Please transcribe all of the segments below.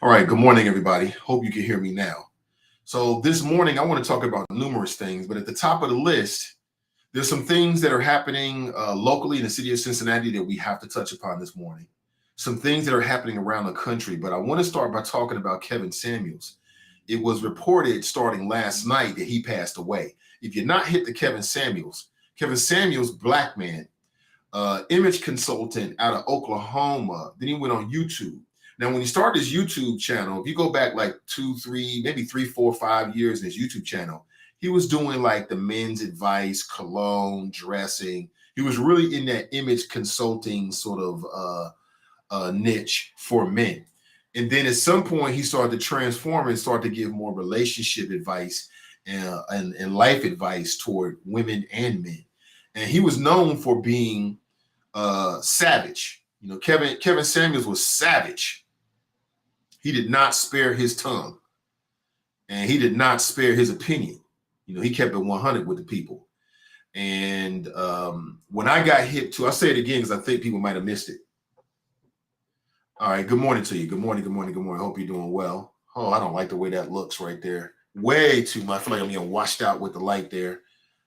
All right, good morning, everybody. Hope you can hear me now. So, this morning, I want to talk about numerous things, but at the top of the list, there's some things that are happening locally in the city of Cincinnati that we have to touch upon this morning. Some things that are happening around the country, but I want to start by talking about Kevin Samuels. It was reported starting last night that he passed away. If you're not hit the Kevin Samuels, black man, image consultant out of Oklahoma. Then he went on YouTube. Now, when he started his YouTube channel, if you go back like 2, 3, maybe 3, 4, 5 years in his YouTube channel, he was doing like the men's advice, cologne, dressing. He was really in that image consulting sort of niche for men. And then at some point, he started to transform and start to give more relationship advice and life advice toward women and men. And he was known for being savage. You know, Kevin Samuels was savage. He did not spare his tongue, and he did not spare his opinion. You know, he kept it 100 with the people. And when I got hit too, I'll say it again because I think people might have missed it. All right, good morning to you. Good morning, good morning, good morning. Hope you're doing well. Oh, I don't like the way that looks right there. Way too much. I feel like I'm getting washed out with the light there.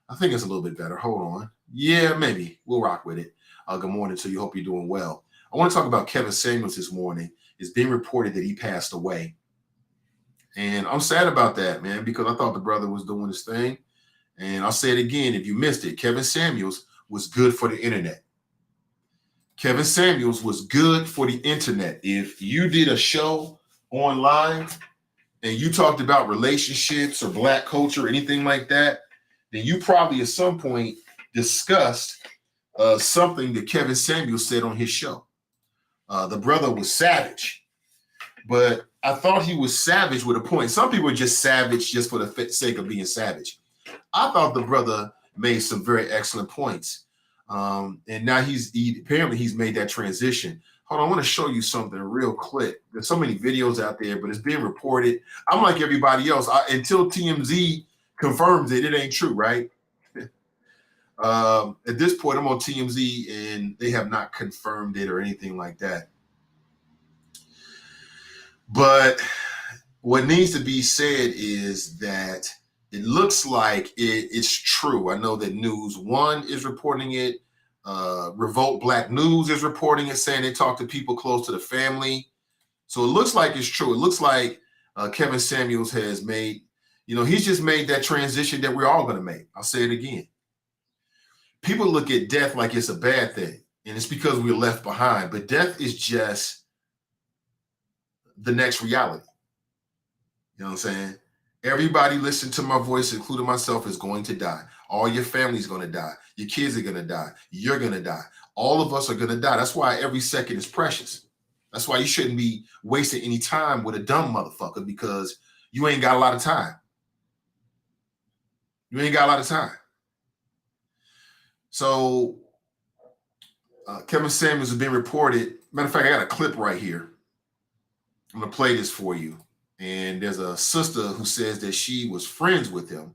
I think it's a little bit better. Hold on. Yeah, maybe. We'll rock with it. Good morning to you. Hope you're doing well. I want to talk about Kevin Samuels this morning. It's been reported that he passed away. And I'm sad about that, man, because I thought the brother was doing his thing. And I'll say it again, if you missed it, Kevin Samuels was good for the internet. Kevin Samuels was good for the internet. If you did a show online and you talked about relationships or black culture or anything like that, then you probably at some point discussed something that Kevin Samuels said on his show. The brother was savage, but I thought he was savage with a point. Some people are just savage just for the sake of being savage. I thought the brother made some very excellent points. And now apparently he's made that transition. Hold on, I want to show you something real quick. There's so many videos out there, but it's being reported. I'm like everybody else. Until TMZ confirms it ain't true, right? At this point, I'm on TMZ and they have not confirmed it or anything like that. But what needs to be said is that it looks like it's true. I know that News One is reporting it. Revolt Black News is reporting it, saying they talked to people close to the family. So it looks like it's true. It looks like Kevin Samuels has made, he's just made that transition that we're all going to make. I'll say it again. People look at death like it's a bad thing, and it's because we're left behind. But death is just the next reality. You know what I'm saying? Everybody listen to my voice, including myself, is going to die. All your family's going to die. Your kids are going to die. You're going to die. All of us are going to die. That's why every second is precious. That's why you shouldn't be wasting any time with a dumb motherfucker, because you ain't got a lot of time. You ain't got a lot of time. So Kevin Samuels has been reported. Matter of fact, I got a clip right here. I'm going to play this for you. And there's a sister who says that she was friends with him.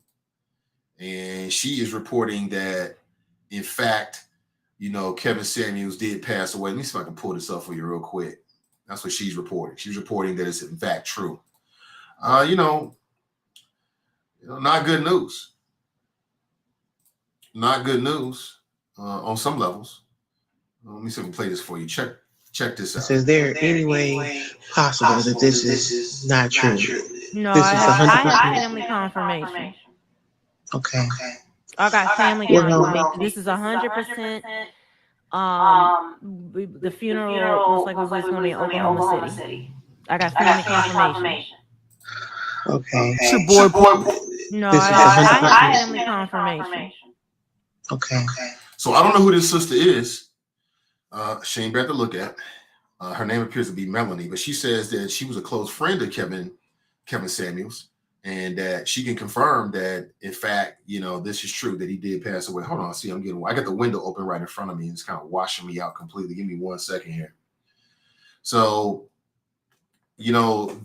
And she is reporting that, in fact, Kevin Samuels did pass away. Let me see if I can pull this up for you real quick. That's what she's reporting. She's reporting that it's in fact true. Not good news. Not good news on some levels. Let me see if I can play this for you. Check this out. Is there any way possible that this is not true? No, This I is have 100%. family confirmation. Okay. I got family confirmation. This is 100%. The funeral most likely was going to be in Oklahoma City. I got family confirmation. Okay. It's your boy. No, This I is have 100%. family confirmation. Okay. So I don't know who this sister is. She ain't bad to look at. Her name appears to be Melanie, but she says that she was a close friend of Kevin Samuels, and that she can confirm that, in fact, this is true, that he did pass away. Hold on, see, I got the window open right in front of me, and it's kind of washing me out completely. Give me 1 second here. So,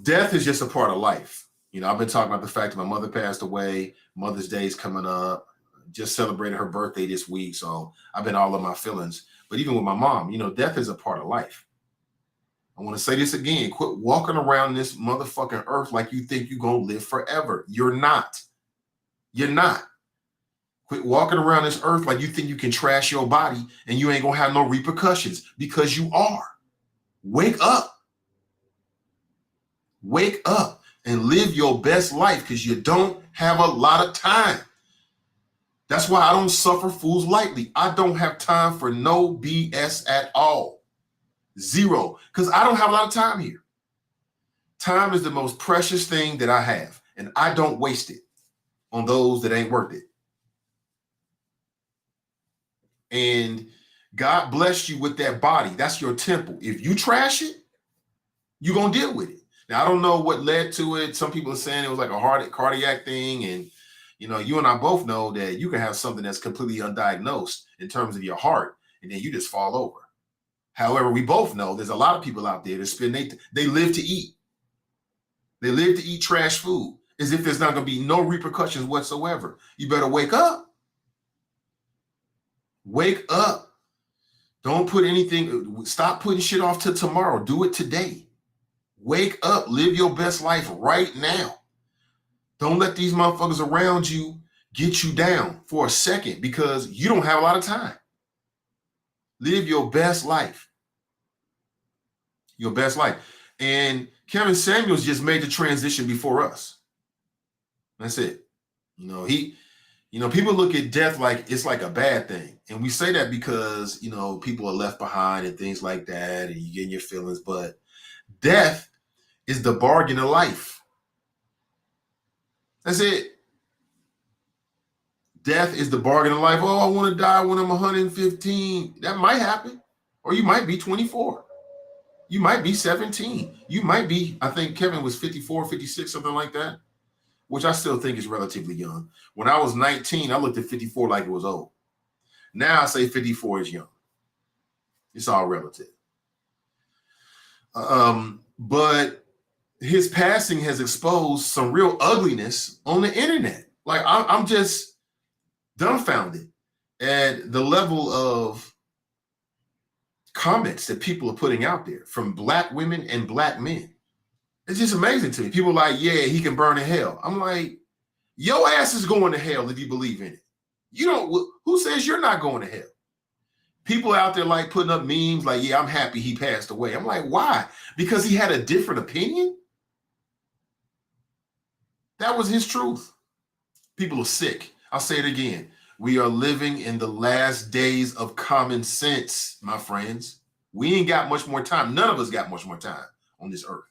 death is just a part of life. I've been talking about the fact that my mother passed away. Mother's Day is coming up. Just celebrated her birthday this week, so I've been all of my feelings. But even with my mom, death is a part of life. I want to say this again. Quit walking around this motherfucking earth like you think you're going to live forever. You're not. You're not. Quit walking around this earth like you think you can trash your body and you ain't going to have no repercussions, because you are. Wake up. Wake up and live your best life, because you don't have a lot of time. That's why I don't suffer fools lightly. I don't have time for no BS at all. Zero. Because I don't have a lot of time here. Time is the most precious thing that I have, and I don't waste it on those that ain't worth it. And God blessed you with that body. That's your temple. If you trash it, you're going to deal with it. Now, I don't know what led to it. Some people are saying it was like a cardiac thing. And, you know, you and I both know that you can have something that's completely undiagnosed in terms of your heart, and then you just fall over. However, we both know there's a lot of people out there that they live to eat. They live to eat trash food as if there's not going to be no repercussions whatsoever. You better wake up. Wake up. Don't put anything, stop putting shit off to tomorrow. Do it today. Wake up. Live your best life right now. Don't let these motherfuckers around you get you down for a second, because you don't have a lot of time. Live your best life. Your best life. And Kevin Samuels just made the transition before us. That's it. People look at death like it's like a bad thing. And we say that because, people are left behind and things like that, and you get in your feelings. But death is the bargain of life. That's it. Death is the bargain of life. Oh, I want to die when I'm 115. That might happen. Or you might be 24. You might be 17. You might be, I think Kevin was 54, 56, something like that, which I still think is relatively young. When I was 19, I looked at 54 like it was old. Now I say 54 is young. It's all relative. But his passing has exposed some real ugliness on the internet. Like, I'm just dumbfounded at the level of comments that people are putting out there from Black women and Black men. It's just amazing to me. People are like, yeah, he can burn in hell. I'm like, your ass is going to hell if you believe in it. Who says you're not going to hell? People out there like putting up memes like, yeah, I'm happy he passed away. I'm like, why? Because he had a different opinion? That was his truth. People are sick. I'll say it again. We are living in the last days of common sense, my friends. We ain't got much more time. None of us got much more time on this earth.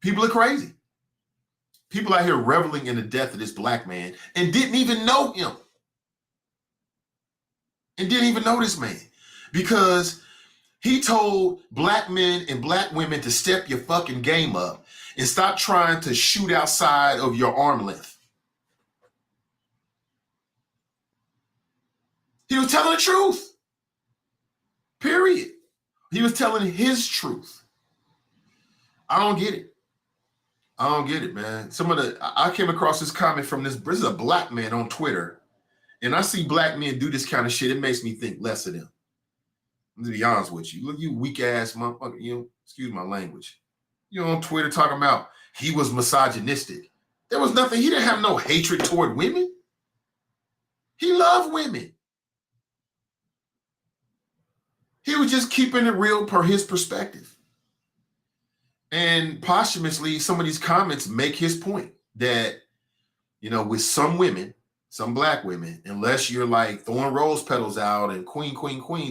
People are crazy. People out here reveling in the death of this Black man and didn't even know him. And didn't even know this man, because he told Black men and Black women to step your fucking game up and stop trying to shoot outside of your arm length. He was telling the truth. Period. He was telling his truth. I don't get it. I don't get it, man. I came across this comment from this is a Black man on Twitter, and I see Black men do this kind of shit. It makes me think less of them. To be honest with you, look, you weak ass motherfucker. Excuse my language. On Twitter talking about he was misogynistic. There was nothing. He didn't have no hatred toward women. He loved women. He was just keeping it real per his perspective. And posthumously, some of these comments make his point that, with some women, some Black women, unless you're like throwing rose petals out and queen,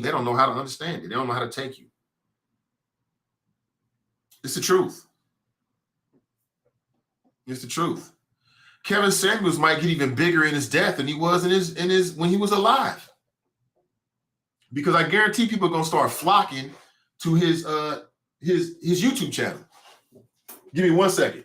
they don't know how to understand it. They don't know how to take you. It's the truth. It's the truth. Kevin Samuels might get even bigger in his death than he was in his when he was alive. Because I guarantee people are gonna start flocking to his YouTube channel. Give me 1 second.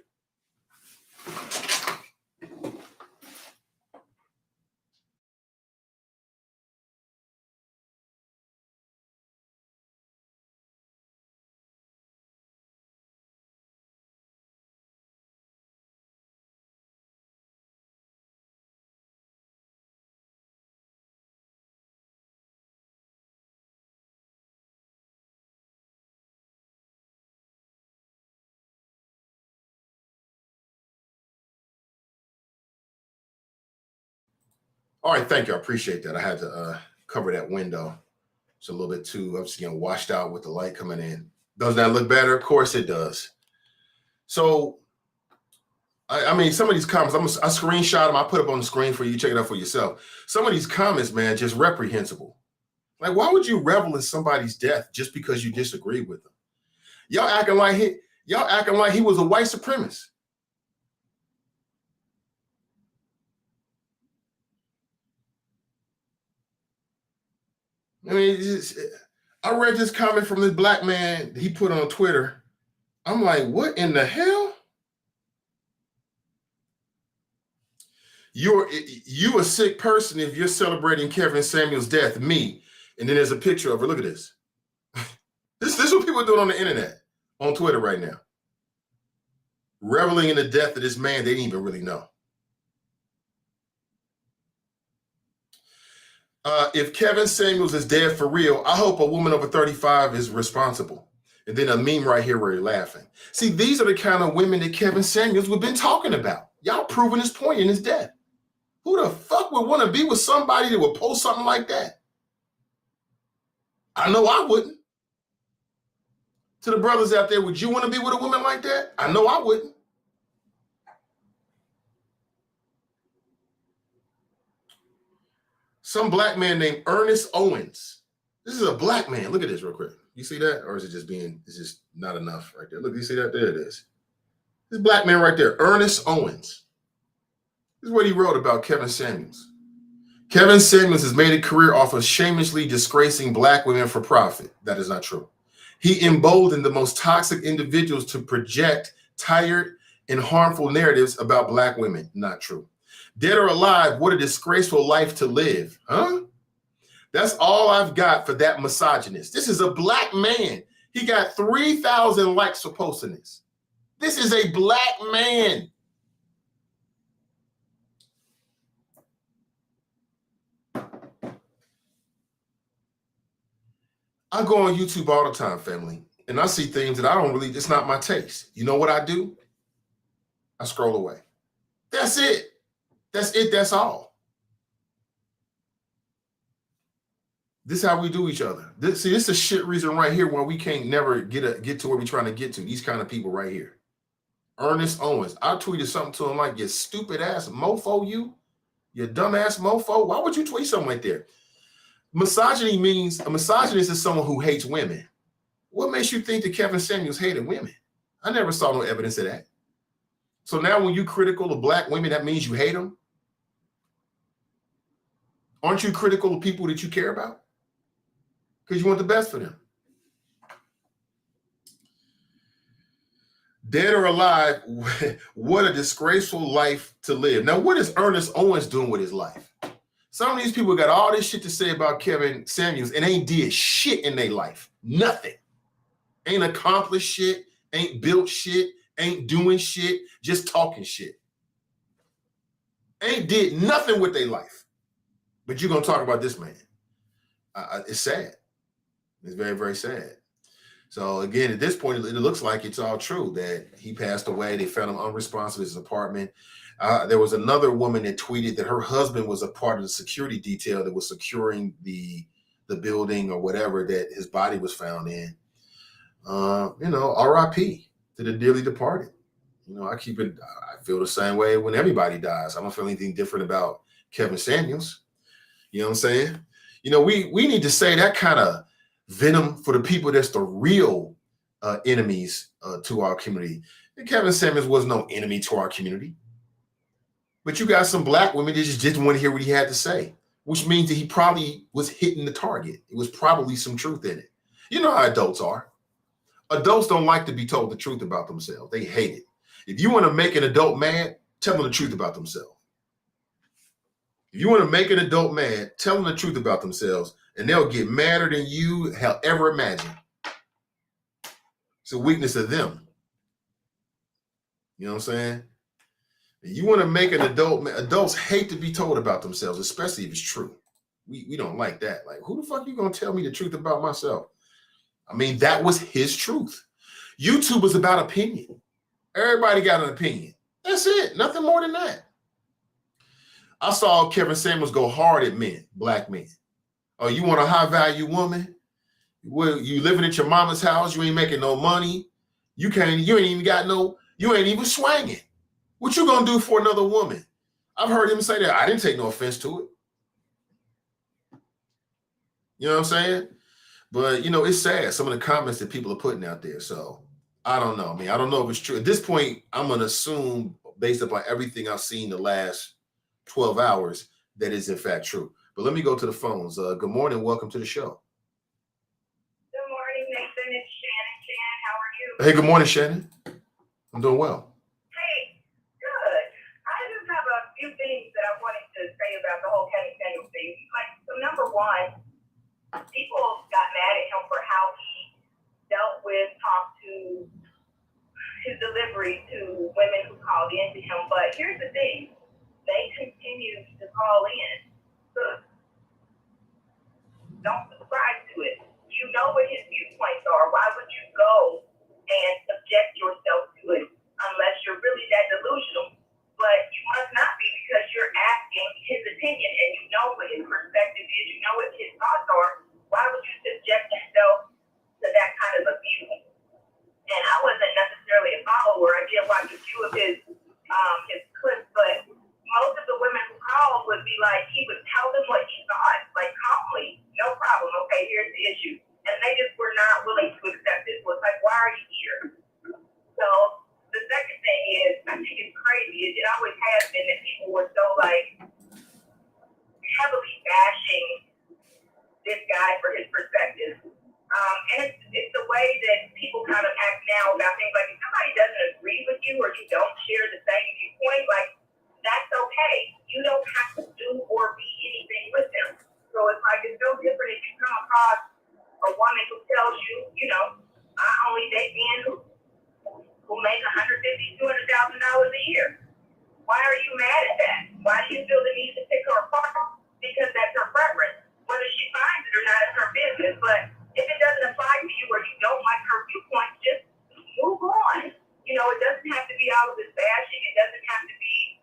All right, thank you. I appreciate that. I had to cover that window. It's a little bit too, I'm just getting washed out with the light coming in. Does that look better? Of course it does. So, I mean, some of these comments, I screenshot them. I put up on the screen for you. Check it out for yourself. Some of these comments, man, just reprehensible. Like, why would you revel in somebody's death just because you disagree with them? Y'all acting like he was a white supremacist. I mean, I read this comment from this black man he put on Twitter. I'm like, what in the hell? You a sick person if you're celebrating Kevin Samuel's death, me. And then there's a picture of her. Look at this. This is what people are doing on the internet, on Twitter right now. Reveling in the death of this man they didn't even really know. If Kevin Samuels is dead for real, I hope a woman over 35 is responsible. And then a meme right here where you're laughing. See, these are the kind of women that Kevin Samuels we've been talking about. Y'all proving his point in his death. Who the fuck would want to be with somebody that would post something like that? I know I wouldn't. To the brothers out there, would you want to be with a woman like that? I know I wouldn't. Some black man named Ernest Owens. This is a black man. Look at this real quick. You see that? Or is it just it's just not enough right there? Look, you see that? There it is. This black man right there, Ernest Owens. This is what he wrote about Kevin Samuels. Kevin Samuels has made a career off of shamelessly disgracing black women for profit. That is not true. He emboldened the most toxic individuals to project tired and harmful narratives about black women. Not true. Dead or alive, what a disgraceful life to live. Huh? That's all I've got for that misogynist. This is a black man. He got 3,000 likes for posting this. This is a black man. I go on YouTube all the time, family, and I see things that I don't really, it's not my taste. You know what I do? I scroll away. That's it. That's it. That's all. This is how we do each other. This is a shit reason right here why we can't never get to where we're trying to get to. These kind of people right here. Ernest Owens. I tweeted something to him like, you stupid ass mofo, you dumb ass mofo. Why would you tweet something like that? Misogyny means a misogynist is someone who hates women. What makes you think that Kevin Samuels hated women? I never saw no evidence of that. So now when you're critical of black women, that means you hate them? Aren't you critical of people that you care about? Because you want the best for them. Dead or alive, what a disgraceful life to live. Now, what is Ernest Owens doing with his life? Some of these people got all this shit to say about Kevin Samuels and ain't did shit in their life. Nothing. Ain't accomplished shit, ain't built shit, ain't doing shit, just talking shit. Ain't did nothing with their life. But you're going to talk about this man. It's sad. It's very, very sad. So again, at this point, it looks like it's all true that he passed away. They found him unresponsive in his apartment. There was another woman that tweeted that her husband was a part of the security detail that was securing the building or whatever that his body was found in. RIP to the dearly departed. I feel the same way when everybody dies. I don't feel anything different about Kevin Samuels. You know what I'm saying? We need to say that kind of venom for the people that's the real enemies to our community. And Kevin Samuels was no enemy to our community. But you got some black women that just didn't want to hear what he had to say, which means that he probably was hitting the target. It was probably some truth in it. You know how adults are. Adults don't like to be told the truth about themselves. They hate it. If you want to make an adult mad, tell them the truth about themselves. If you want to make an adult mad, tell them the truth about themselves, and they'll get madder than you have ever imagined. It's a weakness of them. You know what I'm saying? You want to make an adult, adults hate to be told about themselves, especially if it's true. We don't like that. Like, who the fuck you going to tell me the truth about myself? I mean, that was his truth. YouTube was about opinion. Everybody got an opinion. That's it. Nothing more than that. I saw Kevin Samuels go hard at men, black men. Oh, you want a high value woman? Well, you living at your mama's house, you ain't making no money. You ain't even swinging. What you gonna do for another woman? I've heard him say that. I didn't take no offense to it. You know what I'm saying? But, it's sad, some of the comments that people are putting out there. So I don't know. I don't know if it's true. At this point, I'm going to assume, based upon everything I've seen the last 12 hours, that is in fact true. But let me go to the phones. Good morning. Welcome to the show. Good morning, Nathan. It's Shannon. Shannon, how are you? Hey, good morning, Shannon. I'm doing well. Hey, good. I just have a few things that I wanted to say about the whole Kevin Samuels thing. So number one, people got mad at him for how he dealt with, talked to his delivery to women who called in to him. But here's the thing. They continue to call in. So don't subscribe to it. You know what his viewpoints are. Why would you go and subject yourself to it unless you're really that delusional? But you must not be, because you're asking his opinion and you know what his perspective is, you know what his thoughts are. Why would you subject yourself to that kind of abuse? And I wasn't necessarily a follower. I did watch a few of his clips, but most of the women who called would be like, he would tell them what he thought, like calmly, no problem, okay, here's the issue. And they just were not willing to accept it. So it's like, why are you here? So the second thing is, I think it's crazy. It always has been that people were so heavily bashing this guy for his perspective. And it's the way that people kind of act now about things like, if somebody doesn't agree with you or you don't share the same viewpoint, like, that's okay. You don't have to do or be anything with them. So it's like, it's no different if you come across a woman who tells you, I only date men who make $150,000, $200,000 a year. Why are you mad at that? Why do you feel the need to pick her apart? Because that's her preference. Whether she finds it or not is her business. But if it doesn't apply to you or you don't like her viewpoint, just move on. It doesn't have to be all of this bashing. It doesn't have to be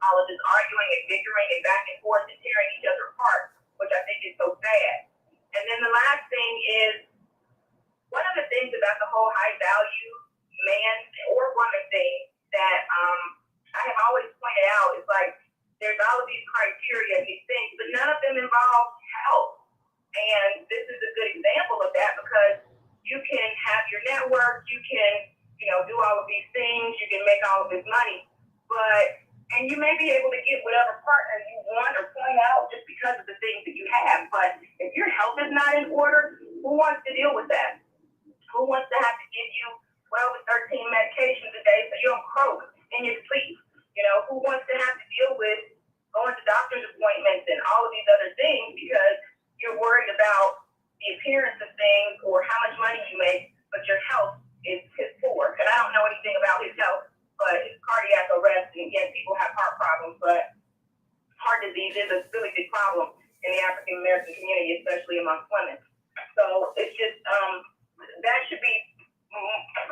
all of this arguing and bickering and back and forth and tearing each other apart, which I think is so sad. And then the last thing is, one of the things about the whole high value man or woman thing that I have always pointed out is like, there's all of these criteria and these things, but none of them involve health. And this is a good example of that, because you can have your network, you can, do all of these things, you can make all of this money, and you may be able to get whatever partner you want or point out just because of the things that you have. But if your health is not in order, who wants to deal with that? Who wants to have to give you 12 or 13 medications a day so you don't croak in your sleep? Who wants to have to deal with going to doctor's appointments and all of these other things because you're worried about the appearance of things or how much money you make, but your health is piss poor. And I don't know anything about his health, but his cardiac arrest, and again, people have heart problems, but heart disease is a really big problem in the African American community, especially amongst women. So it's just, that should be,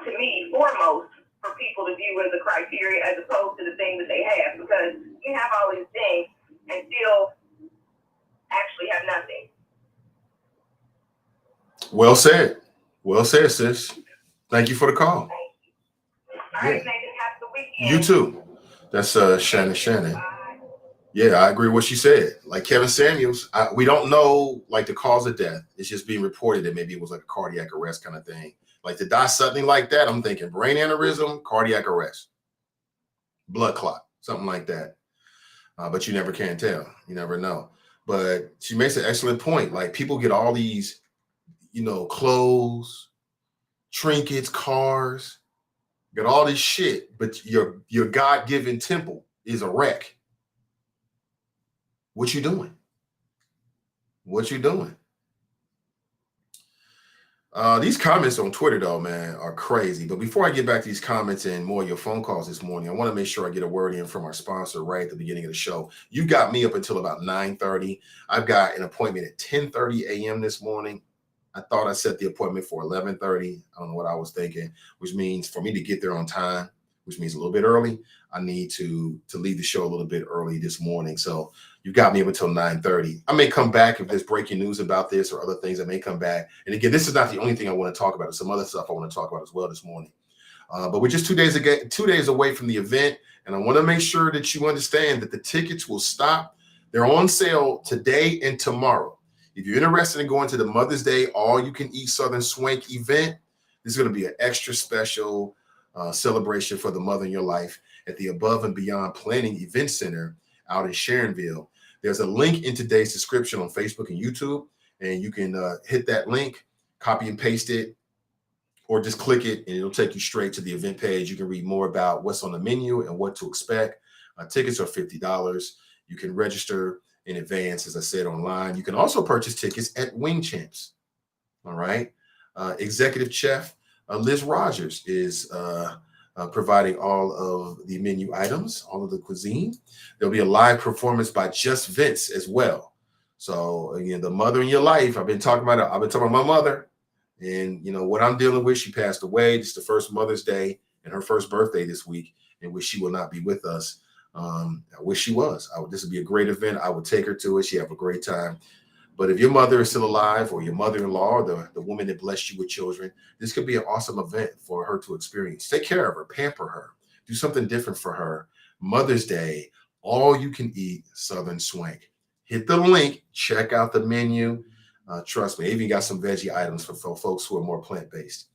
to me, foremost for people to view as a criteria as opposed to the things that they have, because you have all these things and still actually have nothing. Well said. Well said, sis. Thank you for the call. All right, Nathan, have the weekend. You too. That's Shannon. Yeah, I agree with what she said. Like Kevin Samuels, we don't know like the cause of death. It's just being reported that maybe it was like a cardiac arrest kind of thing. Like to die suddenly like that, I'm thinking brain aneurysm, cardiac arrest, blood clot, something like that. But you never can tell. You never know. But she makes an excellent point. Like people get all these, clothes, trinkets, cars, got all this shit, but your God-given temple is a wreck. What you doing? What you doing? These comments on Twitter, though, man, are crazy. But before I get back to these comments and more of your phone calls this morning, I want to make sure I get a word in from our sponsor right at the beginning of the show. You've got me up until about 9:30. I've got an appointment at 10:30 a.m. this morning. I thought I set the appointment for 11:30. I don't know what I was thinking, which means for me to get there on time, which means a little bit early. I need to leave the show a little bit early this morning. So you got me up until 9:30. I may come back if there's breaking news about this or other things. I may come back. And again, this is not the only thing I want to talk about. There's some other stuff I want to talk about as well this morning. But we're just 2 days away from the event. And I want to make sure that you understand that the tickets will stop. They're on sale today and tomorrow. If you're interested in going to the Mother's Day all-you-can-eat Southern Swank event, this is going to be an extra special celebration for the mother in your life at the Above and Beyond Planning Event Center out in Sharonville. There's a link in today's description on Facebook and YouTube, and you can hit that link, copy and paste it, or just click it, and it'll take you straight to the event page. You can read more about what's on the menu and what to expect. Tickets are $50. You can register in advance, as I said, online. You can also purchase tickets at Wing Champs. All right. Executive Chef Liz Rogers is providing all of the menu items, all of the cuisine. There'll be a live performance by Just Vince as well. So again, the mother in your life, I've been talking about my mother, and you know what I'm dealing with. She passed away. This is the first Mother's Day and her first birthday this week, in which she will not be with us. I wish she was. This would be a great event. I would take her to it. She have a great time. But if your mother is still alive, or your mother-in-law, or the woman that blessed you with children, this could be an awesome event for her to experience. Take care of her, pamper her, do something different for her. Mother's Day, all you can eat Southern Swank. Hit the link, check out the menu. Trust me, I even got some veggie items for folks who are more plant-based.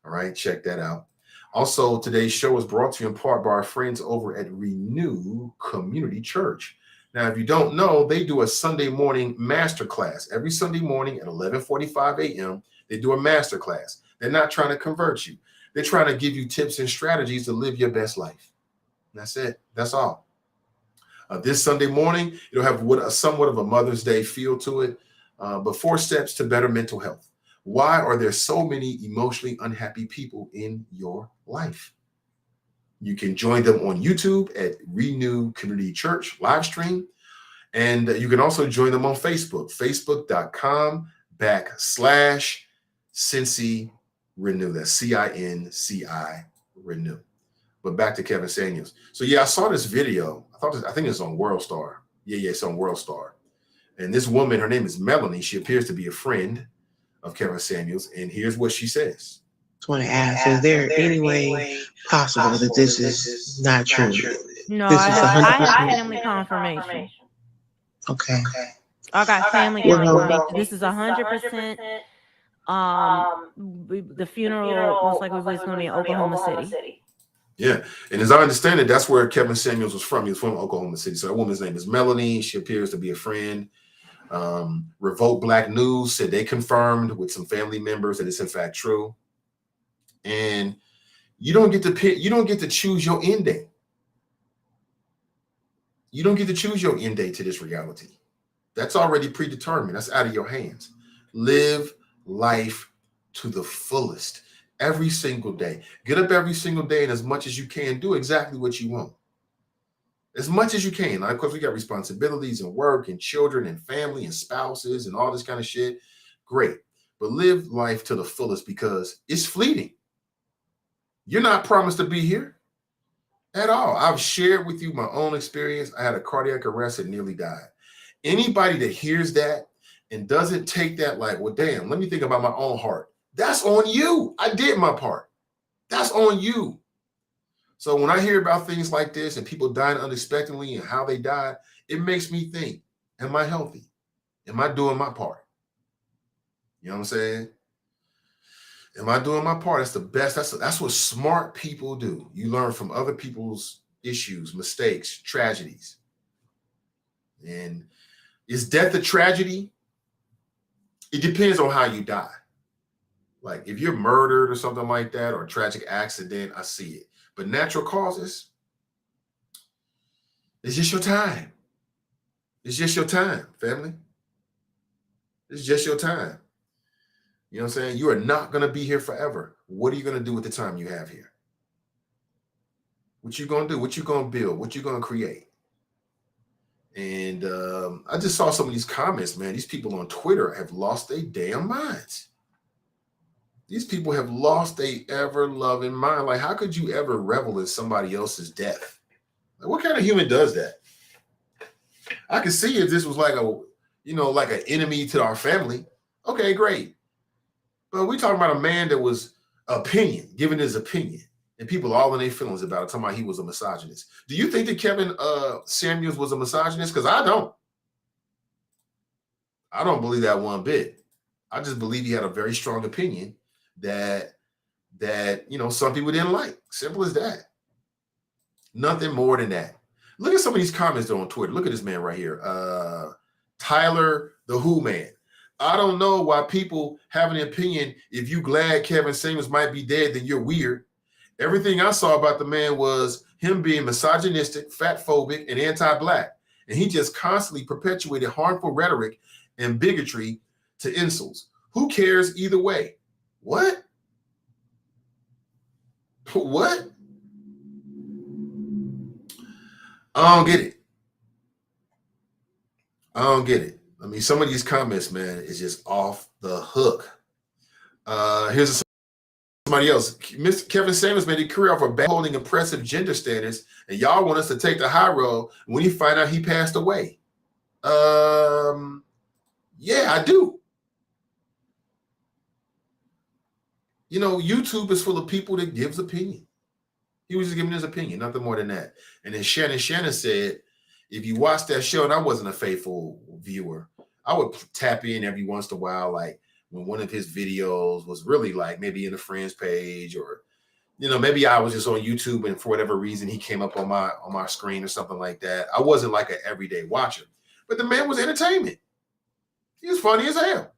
All right, check that out. Also, today's show is brought to you in part by our friends over at Renew Community Church. Now, if you don't know, they do a Sunday morning masterclass. Every Sunday morning at 11:45 a.m., they do a masterclass. They're not trying to convert you. They're trying to give you tips and strategies to live your best life. That's it. That's all. This Sunday morning, it'll have somewhat of a Mother's Day feel to it, but 4 steps to better mental health. Why are there so many emotionally unhappy people in your life? You can join them on YouTube at Renew Community Church live stream. And you can also join them on Facebook, facebook.com/Cincy Renew. That's CINCI Renew. But back to Kevin Samuels. So yeah, I saw this video. I think it's on World Star. Yeah, it's on World Star. And this woman, her name is Melanie. She appears to be a friend of Kevin Samuels. And here's what she says. I want to ask, is there any way possible that this is not true? No, This I is have 100%. family confirmation. Okay. I got family What about- confirmation. This is 100%. The funeral most likely was going to be in Oklahoma City. Yeah, and as I understand it, that's where Kevin Samuels was from. He was from Oklahoma City. So that woman's name is Melanie. She appears to be a friend. Revolt Black News said they confirmed with some family members that it's in fact true. And you don't get to pick, you don't get to choose your end date. You don't get to choose your end date to this reality. That's already predetermined. That's out of your hands. Live life to the fullest every single day. Get up every single day, and as much as you can, do exactly what you want. As much as you can. Of course, we got responsibilities and work and children and family and spouses and all this kind of shit. Great. But live life to the fullest, because it's fleeting. You're not promised to be here at all. I've shared with you my own experience. I had a cardiac arrest and nearly died. Anybody that hears that and doesn't take that like, well, damn, let me think about my own heart. That's on you. I did my part. That's on you. So when I hear about things like this and people dying unexpectedly and how they died, it makes me think, am I healthy? Am I doing my part? You know what I'm saying? Am I doing my part? That's the best. That's what smart people do. You learn from other people's issues, mistakes, tragedies. And is death a tragedy? It depends on how you die. Like if you're murdered or something like that, or a tragic accident, I see it. But natural causes, it's just your time. It's just your time, family. It's just your time. You know what I'm saying? You are not going to be here forever. What are you going to do with the time you have here? What you going to do? What you going to build? What you going to create? And I just saw some of these comments, man. These people on Twitter have lost their damn minds. These people have lost their ever-loving mind. Like, how could you ever revel in somebody else's death? Like, what kind of human does that? I could see if this was like like an enemy to our family. Okay, great. But we talking about a man that was giving his opinion, and people all in their feelings about it, talking about he was a misogynist. Do you think that Kevin Samuels was a misogynist? Because I don't. I don't believe that one bit. I just believe he had a very strong opinion that some people didn't like. Simple as that. Nothing more than that. Look at some of these comments on Twitter. Look at this man right here. Tyler the Who Man. I don't know why people have an opinion. If you glad Kevin Samuels might be dead, then you're weird. Everything I saw about the man was him being misogynistic, fatphobic, and anti-black. And he just constantly perpetuated harmful rhetoric and bigotry to insults. Who cares either way? What? What? I don't get it. I don't get it. I mean, some of these comments, man, is just off the hook. Here's somebody else. Mr. Kevin Samuels made a career off of holding oppressive gender standards, and y'all want us to take the high road when you find out he passed away. Yeah, I do. YouTube is full of people that gives opinion. He was just giving his opinion, nothing more than that. And then Shannon said, if you watch that show, and I wasn't a faithful viewer, I would tap in every once in a while, like when one of his videos was really like maybe in a friend's page, or maybe I was just on YouTube and for whatever reason he came up on my screen or something like that. I wasn't like an everyday watcher, but the man was entertainment. He was funny as hell.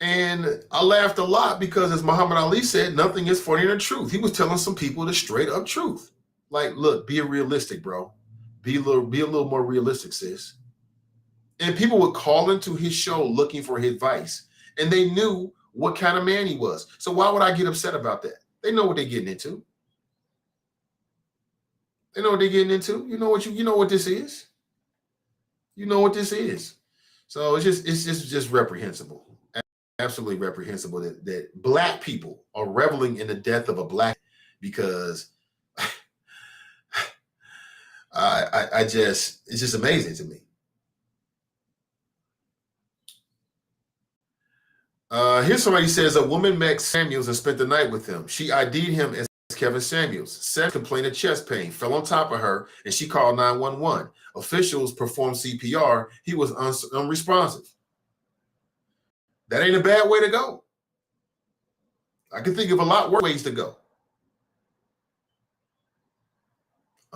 And I laughed a lot because, as Muhammad Ali said, nothing is funnier than truth. He was telling some people the straight up truth. Like, look, be realistic, bro. Be a little more realistic, sis. And people would call into his show looking for his advice, and they knew what kind of man he was. So why would I get upset about that? They know what they're getting into. They know what they're getting into. You know what this is. You know what this is. So it's just reprehensible. Absolutely reprehensible that black people are reveling in the death of a black, because it's just amazing to me. Here's somebody says a woman met Samuels and spent the night with him. She ID'd him as Kevin Samuels. Samuels complained of chest pain, fell on top of her, and she called 911. Officials performed CPR. He was unresponsive. That ain't a bad way to go. I can think of a lot worse ways to go.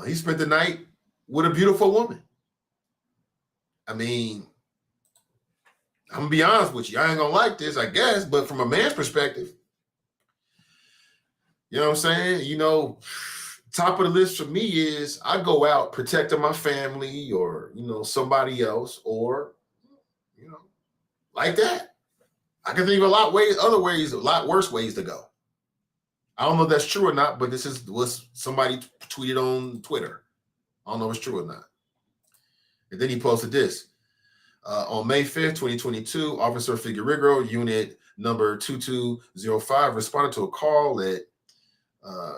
He spent the night with a beautiful woman. I mean, I'm going to be honest with you. I ain't going to like this, I guess, but from a man's perspective, you know what I'm saying? Top of the list for me is I go out protecting my family or, somebody else, or, like that. I can think of a lot worse ways to go. I don't know if that's true or not, but this is what somebody tweeted on Twitter. I don't know if it's true or not. And then he posted this. On May 5th, 2022, Officer Figueroa, unit number 2205, responded to a call at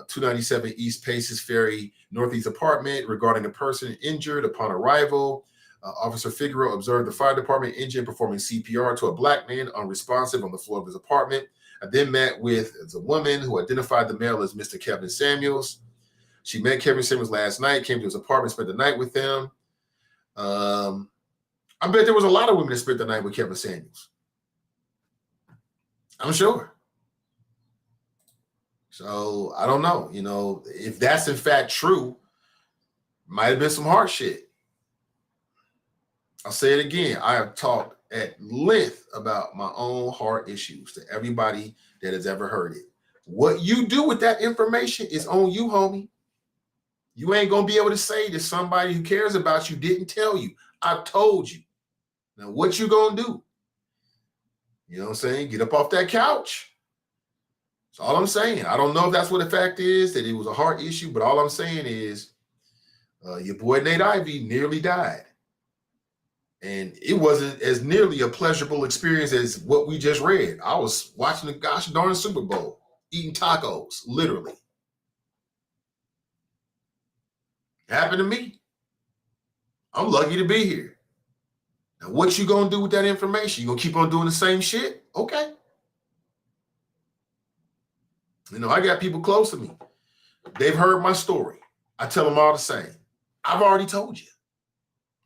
297 East Paces Ferry Northeast apartment regarding a person injured. Upon arrival, Officer Figueroa observed the fire department engine performing CPR to a black man unresponsive on the floor of his apartment. I then met with the woman who identified the male as Mr. Kevin Samuels. She met Kevin Samuels last night, came to his apartment, spent the night with him. I bet there was a lot of women that spent the night with Kevin Samuels. I'm sure. So I don't know. If that's in fact true, might have been some hard shit. I'll say it again. I have talked at length about my own heart issues to everybody that has ever heard it. What you do with that information is on you, homie. You ain't going to be able to say that somebody who cares about you didn't tell you. I told you. Now, what you going to do? You know what I'm saying? Get up off that couch. That's all I'm saying. I don't know if that's what the fact is, that it was a heart issue, but all I'm saying is your boy Nate Ivey nearly died. And it wasn't as nearly a pleasurable experience as what we just read. I was watching the gosh darn Super Bowl, eating tacos, literally. Happened to me. I'm lucky to be here. Now, what you gonna do with that information? You gonna keep on doing the same shit? Okay. You know, I got people close to me. They've heard my story. I tell them all the same. I've already told you.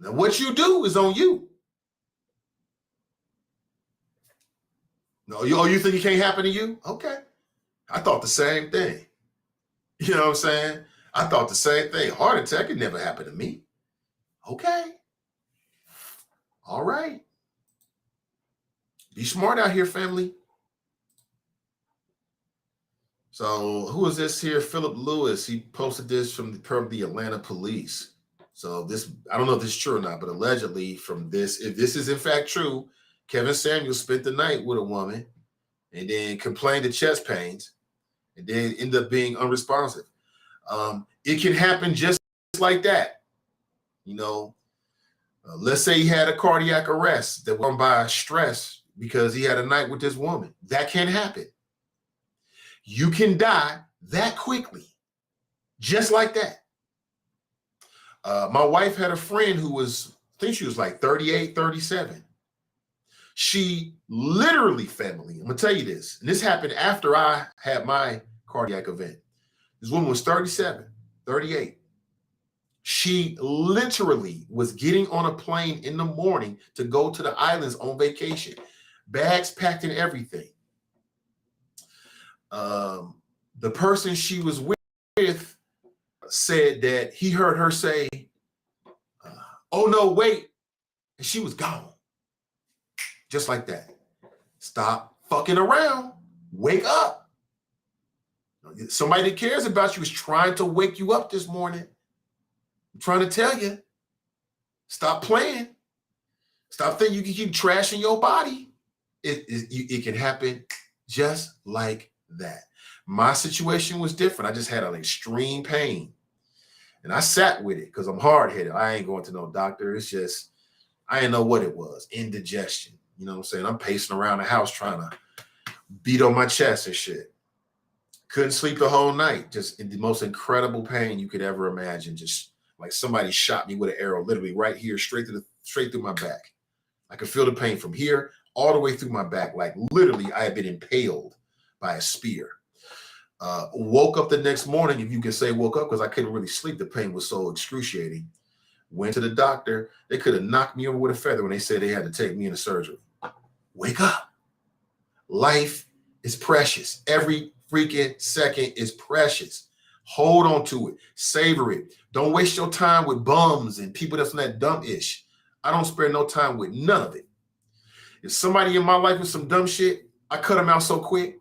Now, what you do is on you. No, you think it can't happen to you? Okay. I thought the same thing. You know what I'm saying? I thought the same thing. Heart attack could never happen to me. Okay. All right. Be smart out here, family. So who is this here? Philip Lewis. He posted this from the Atlanta police. So this, I don't know if this is true or not, but allegedly from this, if this is in fact true, Kevin Samuels spent the night with a woman and then complained of chest pains and then ended up being unresponsive. It can happen just like that. You know, let's say he had a cardiac arrest that was by stress because he had a night with this woman. That can happen. You can die that quickly, just like that. My wife had a friend who was, I think she was like 38, 37. She literally, family, I'm going to tell you this, and this happened after I had my cardiac event. This woman was 37, 38. She literally was getting on a plane in the morning to go to the islands on vacation, bags packed and everything. The person she was with said that he heard her say, oh no, wait. And she was gone. Just like that. Stop fucking around. Wake up. Somebody that cares about you is trying to wake you up this morning. I'm trying to tell you. Stop playing. Stop thinking you can keep trashing your body. It can happen just like that. My situation was different. I just had an extreme pain. And I sat with it because I'm hard-headed. I ain't going to no doctor. It's just, I didn't know what it was. Indigestion. You know what I'm saying? I'm pacing around the house trying to beat on my chest and shit. Couldn't sleep the whole night. Just in the most incredible pain you could ever imagine. Just like somebody shot me with an arrow, literally right here, straight through my back. I could feel the pain from here all the way through my back. Like literally I had been impaled by a spear. Woke up the next morning, if you can say woke up, because I couldn't really sleep. The pain was so excruciating. Went to the doctor. They could have knocked me over with a feather when they said they had to take me into surgery. Wake up. Life is precious. Every freaking second is precious. Hold on to it. Savor it. Don't waste your time with bums and people that's on that dumb ish. I don't spare no time with none of it. If somebody in my life with some dumb shit, I cut them out so quick.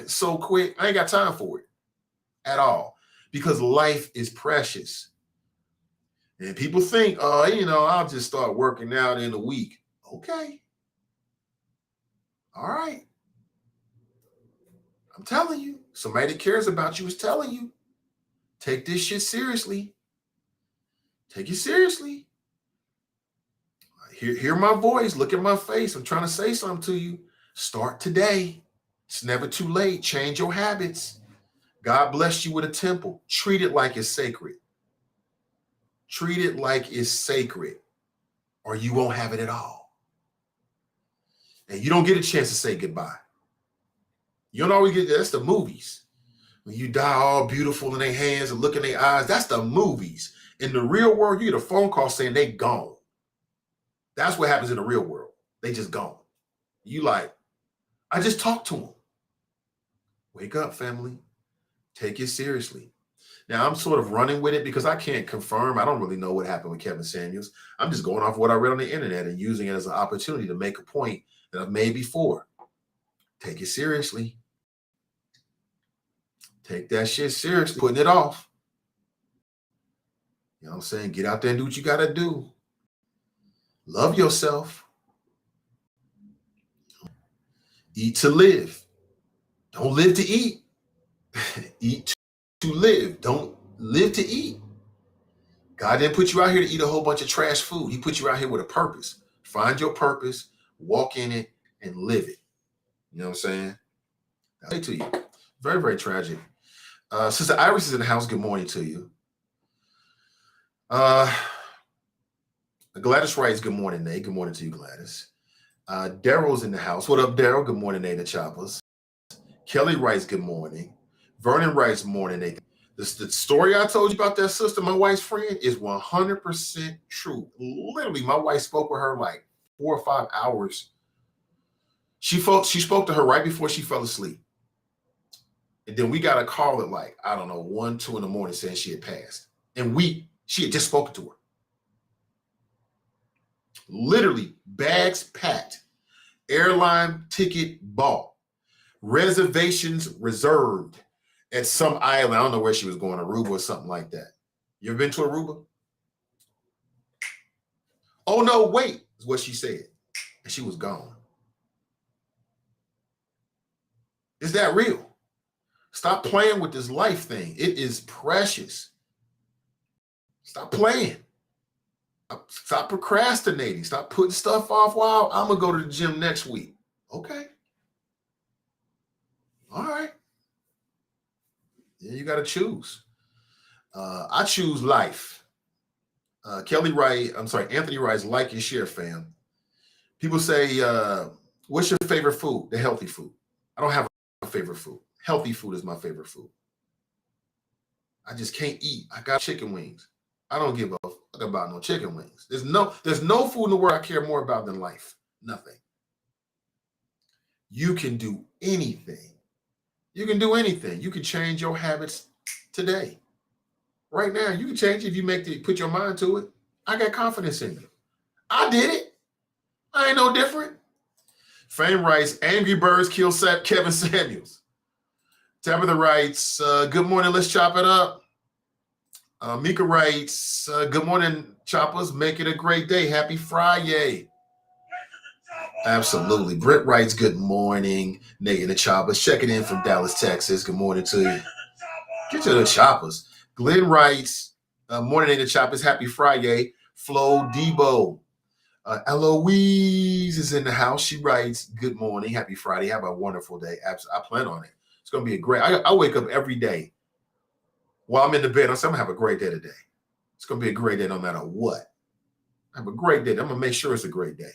So quick. I ain't got time for it at all because life is precious. And people think, I'll just start working out in a week. Okay. All right. I'm telling you, somebody that cares about you is telling you, take this shit seriously. Take it seriously. Hear my voice. Look at my face. I'm trying to say something to you. Start today. It's never too late. Change your habits. God bless you with a temple. Treat it like it's sacred. Treat it like it's sacred, or you won't have it at all. And you don't get a chance to say goodbye. You don't always get that. That's the movies. When you die all beautiful in their hands and look in their eyes, that's the movies. In the real world, you get a phone call saying they gone. That's what happens in the real world. They just gone. You like, I just talked to them. Wake up, family. Take it seriously. Now, I'm sort of running with it because I can't confirm. I don't really know what happened with Kevin Samuels. I'm just going off what I read on the internet and using it as an opportunity to make a point that I've made before. Take it seriously. Take that shit seriously. Putting it off. You know what I'm saying? Get out there and do what you got to do. Love yourself. Eat to live. Don't live to eat. Eat to live. Don't live to eat. God didn't put you out here to eat a whole bunch of trash food. He put you out here with a purpose. Find your purpose, walk in it, and live it. You know what I'm saying? I'll say to you. Very, very tragic. Sister Iris is in the house. Good morning to you. Gladys writes, good morning, Nate. Good morning to you, Gladys. Daryl's in the house. What up, Daryl? Good morning, Nate, the Choppers. Kelly writes, good morning. Vernon writes, morning, Nate. The story I told you about that sister, my wife's friend, is 100% true. Literally, my wife spoke with her like 4 or 5 hours. She spoke to her right before she fell asleep. And then we got a call at like, I don't know, 1, 2 in the morning saying she had passed. And she had just spoken to her. Literally, bags packed, airline ticket bought, reservations reserved at some island. I don't know where she was going, Aruba or something like that. You ever been to Aruba? Oh, no, wait, is what she said. And she was gone. Is that real? Stop playing with this life thing. It is precious. Stop playing. Stop procrastinating. Stop putting stuff off. Wow, I'm going to go to the gym next week. Okay. All right. Yeah, you got to choose. I choose life. Anthony writes, like and share, fam. People say, what's your favorite food? The healthy food. I don't have a favorite food. Healthy food is my favorite food. I just can't eat. I got chicken wings. I don't give a fuck about no chicken wings. There's no food in the world I care more about than life. Nothing. You can do anything. You can do anything. You can change your habits today. Right now, you can change it if you put your mind to it. I got confidence in you. I did it. I ain't no different. Fame writes, Angry Birds kill Kevin Samuels. Tabitha writes, good morning, let's chop it up. Mika writes, good morning, choppers. Make it a great day. Happy Friday. Absolutely. Britt writes, good morning, Nate and the Choppers. Checking in from Dallas, Texas. Good morning to you. Get to the Choppers. Glenn writes, morning, Nate and the Choppers. Happy Friday. Flo Debo. Eloise is in the house. She writes, good morning. Happy Friday. Have a wonderful day. I plan on it. It's going to be a great, I wake up every day while I'm in the bed. I'm going to have a great day today. It's going to be a great day no matter what. Have a great day. I'm going to make sure it's a great day.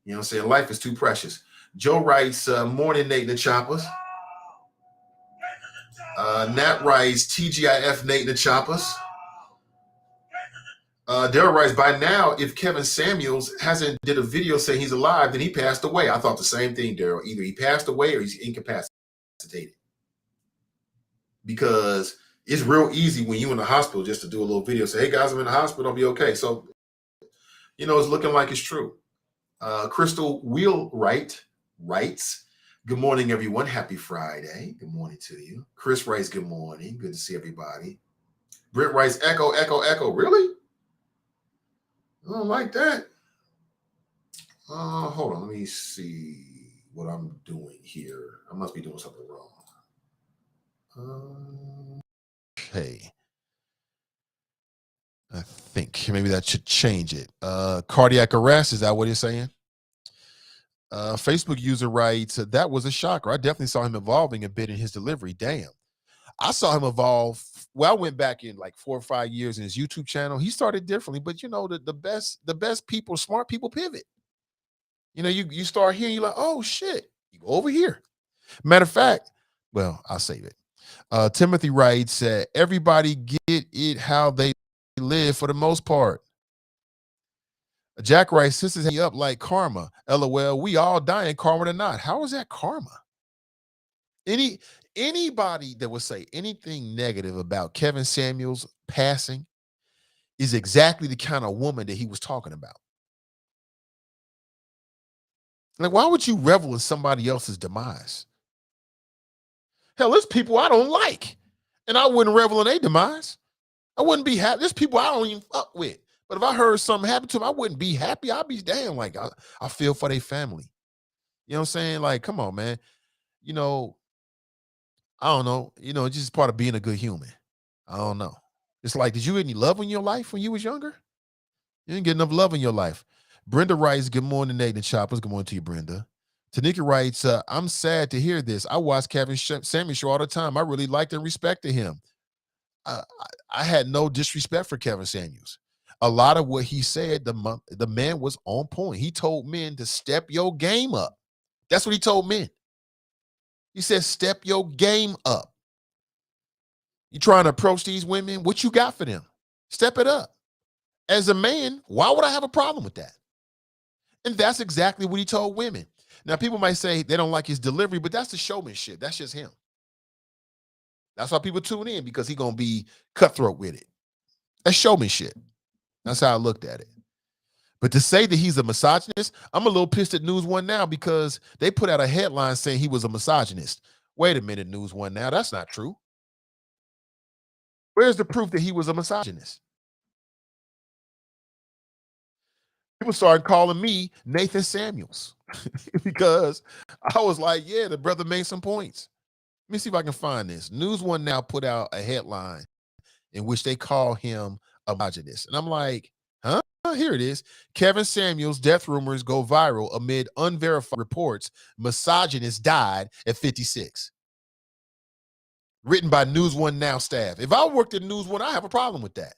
You know what I'm saying? Life is too precious. Joe writes, morning, Nate and the Choppers. Nat writes, TGIF, Nate and the Choppers. Daryl writes, by now, if Kevin Samuels hasn't did a video saying he's alive, then he passed away. I thought the same thing, Daryl. Either he passed away or he's incapacitated. Because it's real easy when you're in the hospital just to do a little video, say, hey, guys, I'm in the hospital, I'll be okay. So, you know, it's looking like it's true. Crystal Wheelwright writes, good morning, everyone. Happy Friday. Good morning to you. Chris writes, good morning. Good to see everybody. Britt writes, echo, echo, echo. Really? I don't like that. Hold on. Let me see what I'm doing here. I must be doing something wrong. Okay. I think maybe that should change it. Cardiac arrest. Is that what you're saying? Facebook user writes, that was a shocker. I definitely saw him evolving a bit in his delivery. Damn. I saw him evolve. Well, I went back in like 4 or 5 years in his YouTube channel. He started differently, but you know, the best people, smart people pivot. You know, you start here, you're like, oh shit, you go over here. Matter of fact, well, I'll save it. Timothy writes, everybody get it how they live for the most part. Jack writes, sisters hang up like karma. LOL, we all dying, karma or not. How is that karma? Anybody that would say anything negative about Kevin Samuels passing is exactly the kind of woman that he was talking about. Like, why would you revel in somebody else's demise? Hell, there's people I don't like, and I wouldn't revel in their demise. I wouldn't be happy. There's people I don't even fuck with. But if I heard something happen to them, I wouldn't be happy. I'd be damn, like, I feel for their family. You know what I'm saying? Like, come on, man. You know, I don't know. You know, it's just part of being a good human. I don't know. It's like, did you get any love in your life when you was younger? You didn't get enough love in your life. Brenda writes, good morning, Nathan Choppers. Good morning to you, Brenda. Tanika writes, I'm sad to hear this. I watch Kevin Samuels show all the time. I really liked and respected him. I had no disrespect for Kevin Samuels. A lot of what he said, the man was on point. He told men to step your game up. That's what he told men. He said, step your game up. You trying to approach these women? What you got for them? Step it up. As a man, why would I have a problem with that? And that's exactly what he told women. Now, people might say they don't like his delivery, but that's the showmanship. That's just him. That's why people tune in, because he's going to be cutthroat with it. That's showmanship. That's how I looked at it. But to say that he's a misogynist, I'm a little pissed at News One now because they put out a headline saying he was a misogynist. Wait a minute, News One now. That's not true. Where's the proof that he was a misogynist? People started calling me Nathan Samuels because I was like, yeah, the brother made some points. Let me see if I can find this. News One now put out a headline in which they call him a misogynist. And I'm like, huh? Here it is. Kevin Samuels' death rumors go viral amid unverified reports. Misogynist died at 56. Written by News One Now staff. If I worked at News One, I have a problem with that.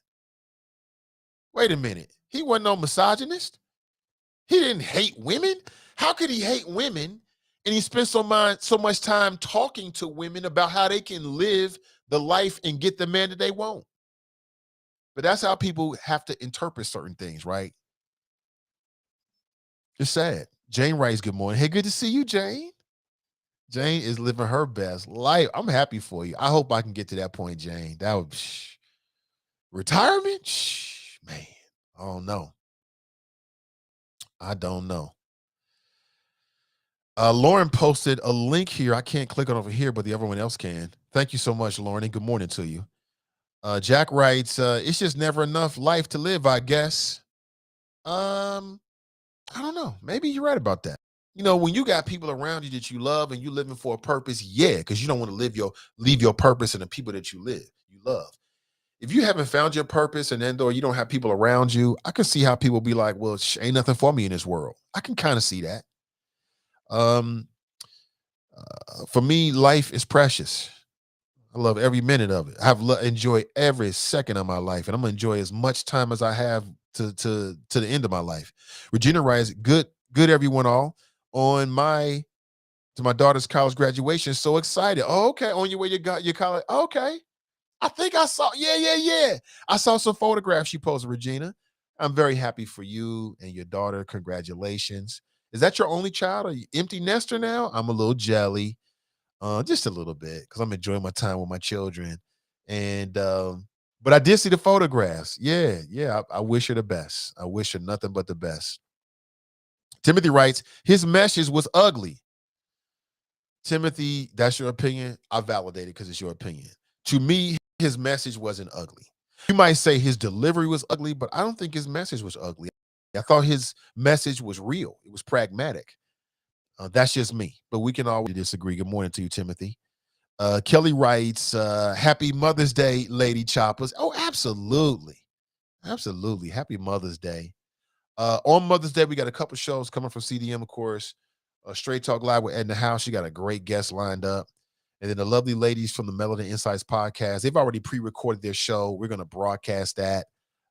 Wait a minute. He wasn't no misogynist. He didn't hate women. How could he hate women? And he spent so much time talking to women about how they can live the life and get the man that they want. But that's how people have to interpret certain things, right? It's sad. Jane writes, good morning. Hey, good to see you, Jane. Jane is living her best life. I'm happy for you. I hope I can get to that point, Jane. That would retirement? Man, I don't know. I don't know. Lauren posted a link here. I can't click on over here, but everyone else can. Thank you so much, Lauren, and good morning to you. Jack writes, it's just never enough life to live, I guess. I don't know. Maybe you're right about that. You know, when you got people around you that you love and you living for a purpose, yeah, because you don't want to leave your purpose in the people that you love. If you haven't found your purpose and then or you don't have people around you, I can see how people be like, well, ain't nothing for me in this world. I can kind of see that. For me, life is precious. I love every minute of it. I've enjoyed every second of my life, and I'm gonna enjoy as much time as I have to the end of my life. Regina writes, good everyone all on my daughter's college graduation. So excited. Oh, okay. On your way to your college. Okay. I think I saw. Yeah. I saw some photographs she posted, Regina. I'm very happy for you and your daughter. Congratulations. Is that your only child? Are you empty nester now? I'm a little jelly. Just a little bit, because I'm enjoying my time with my children. And but I did see the photographs. Yeah. I wish her the best. I wish her nothing but the best. Timothy writes, his message was ugly. Timothy, that's your opinion. I validate it because it's your opinion. To me, his message wasn't ugly. You might say his delivery was ugly, but I don't think his message was ugly. I thought his message was real. It was pragmatic. That's just me, but we can always disagree. Good morning to you, Timothy. Kelly writes, happy Mother's Day, Lady Choppers. Oh, absolutely. Absolutely. Happy Mother's Day. On Mother's Day, we got a couple shows coming from CDM, of course. Straight Talk Live with Edna House. She got a great guest lined up. And then the lovely ladies from the Melanin Insights podcast, they've already pre-recorded their show. We're going to broadcast that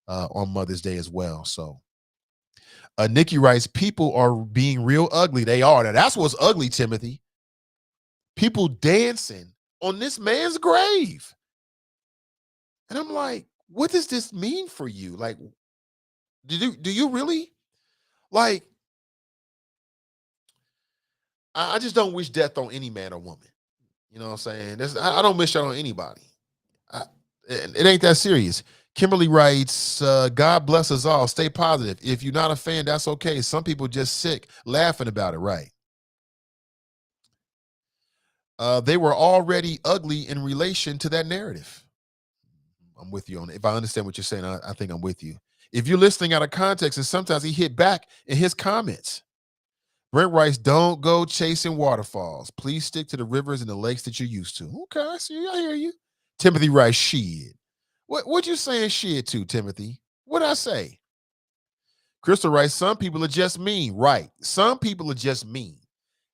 on Mother's Day as well. So Nikki writes, people are being real ugly. They are. Now, that's what's ugly, Timothy. People dancing on this man's grave. And I'm like, what does this mean for you? Like, do you really? Like, I just don't wish death on any man or woman. You know what I'm saying? I don't wish that on anybody. It ain't that serious. Kimberly writes, God bless us all. Stay positive. If you're not a fan, that's okay. Some people just sick laughing about it, right? They were already ugly in relation to that narrative. I'm with you on it. If I understand what you're saying, I think I'm with you. If you're listening out of context, and sometimes he hit back in his comments. Brent writes, don't go chasing waterfalls. Please stick to the rivers and the lakes that you're used to. Okay, I see you. I hear you. Timothy writes, shit. What you saying shit to, Timothy? What'd I say? Crystal writes, some people are just mean. Right. Some people are just mean.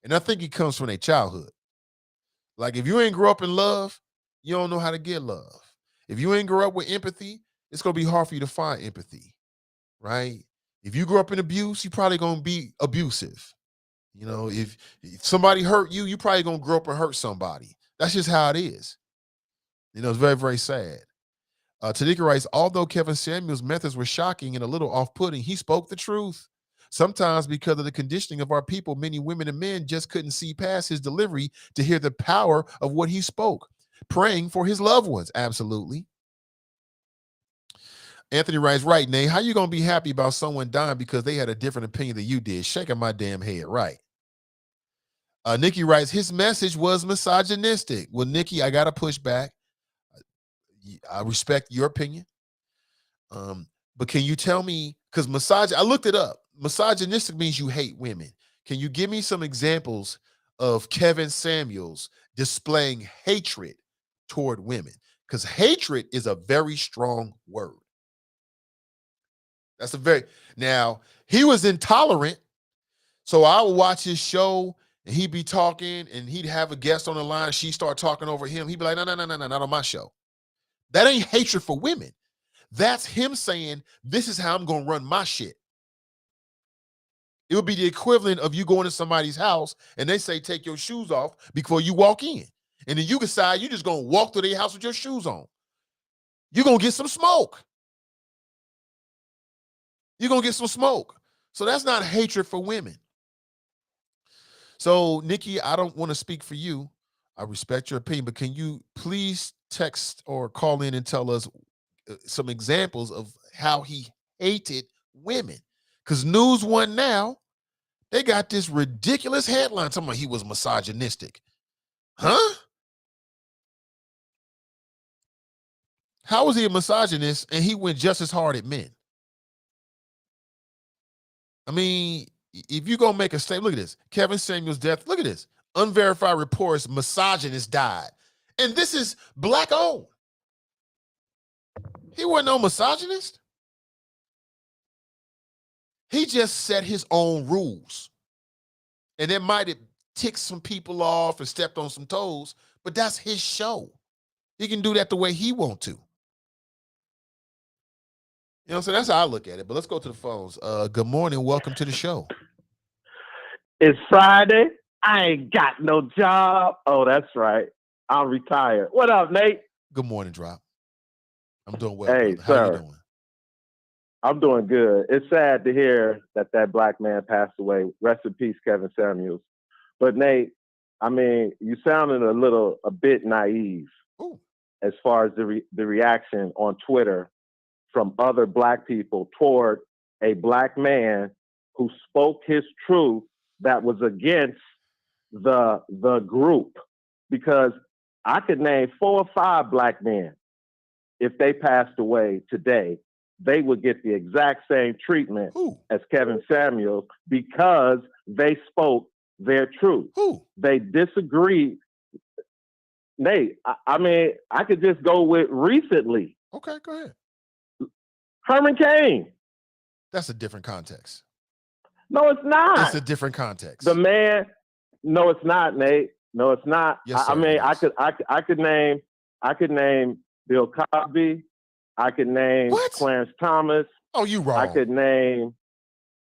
And I think it comes from their childhood. Like if you ain't grow up in love, you don't know how to get love. If you ain't grow up with empathy, it's going to be hard for you to find empathy, right? If you grew up in abuse, you probably going to be abusive. You know, if somebody hurt you, you probably going to grow up and hurt somebody. That's just how it is. You know, it's very, very sad. Tanika writes, although Kevin Samuel's methods were shocking and a little off-putting, he spoke the truth. Sometimes because of the conditioning of our people, many women and men just couldn't see past his delivery to hear the power of what he spoke. Praying for his loved ones. Absolutely. Anthony writes, right, Nate, how you going to be happy about someone dying because they had a different opinion than you did? Shaking my damn head, right. Nikki writes, his message was misogynistic. Well, Nikki, I got to push back. I respect your opinion. But can you tell me, because I looked it up. Misogynistic means you hate women. Can you give me some examples of Kevin Samuels displaying hatred toward women? Because hatred is a very strong word. Now, he was intolerant. So I would watch his show and he'd be talking and he'd have a guest on the line. She'd start talking over him. He'd be like, no, not on my show. That ain't hatred for women. That's him saying, this is how I'm going to run my shit. It would be the equivalent of you going to somebody's house and they say, take your shoes off before you walk in. And then you decide you're just going to walk through their house with your shoes on. You're going to get some smoke. You're going to get some smoke. So that's not hatred for women. So, Nikki, I don't want to speak for you. I respect your opinion, but can you please text or call in and tell us some examples of how he hated women? Because News One now, they got this ridiculous headline talking about he was misogynistic. Huh? How was he a misogynist and he went just as hard at men? I mean, if you're going to make a statement, look at this. Kevin Samuel's death, look at this. Unverified reports, misogynist died. And this is black owned. He wasn't no misogynist. He just set his own rules. And it might have ticked some people off and stepped on some toes, but that's his show. He can do that the way he wants to. You know, so that's how I look at it. But let's go to the phones. Good morning. Welcome to the show. It's Friday. I ain't got no job. Oh, that's right. I'm retired. What up, Nate? Good morning, Drop. I'm doing well. Hey, brother. sir. How you doing? I'm doing good. It's sad to hear that black man passed away. Rest in peace, Kevin Samuels. But Nate, I mean, you sounded a bit naive. Ooh. As far as the reaction on Twitter from other black people toward a black man who spoke his truth that was against the group. Because I could name 4 or 5 black men, if they passed away today, they would get the exact same treatment as Kevin Samuels because they spoke their truth. They disagreed. Nate, I mean, I could just go with recently. Okay, go ahead. Herman Cain. That's a different context. No, it's not. It's a different context. The man. No, it's not, Nate. No, it's not. Yes, I mean, I could name Bill Cosby. I could name Clarence Thomas. Oh, you wrong. I could name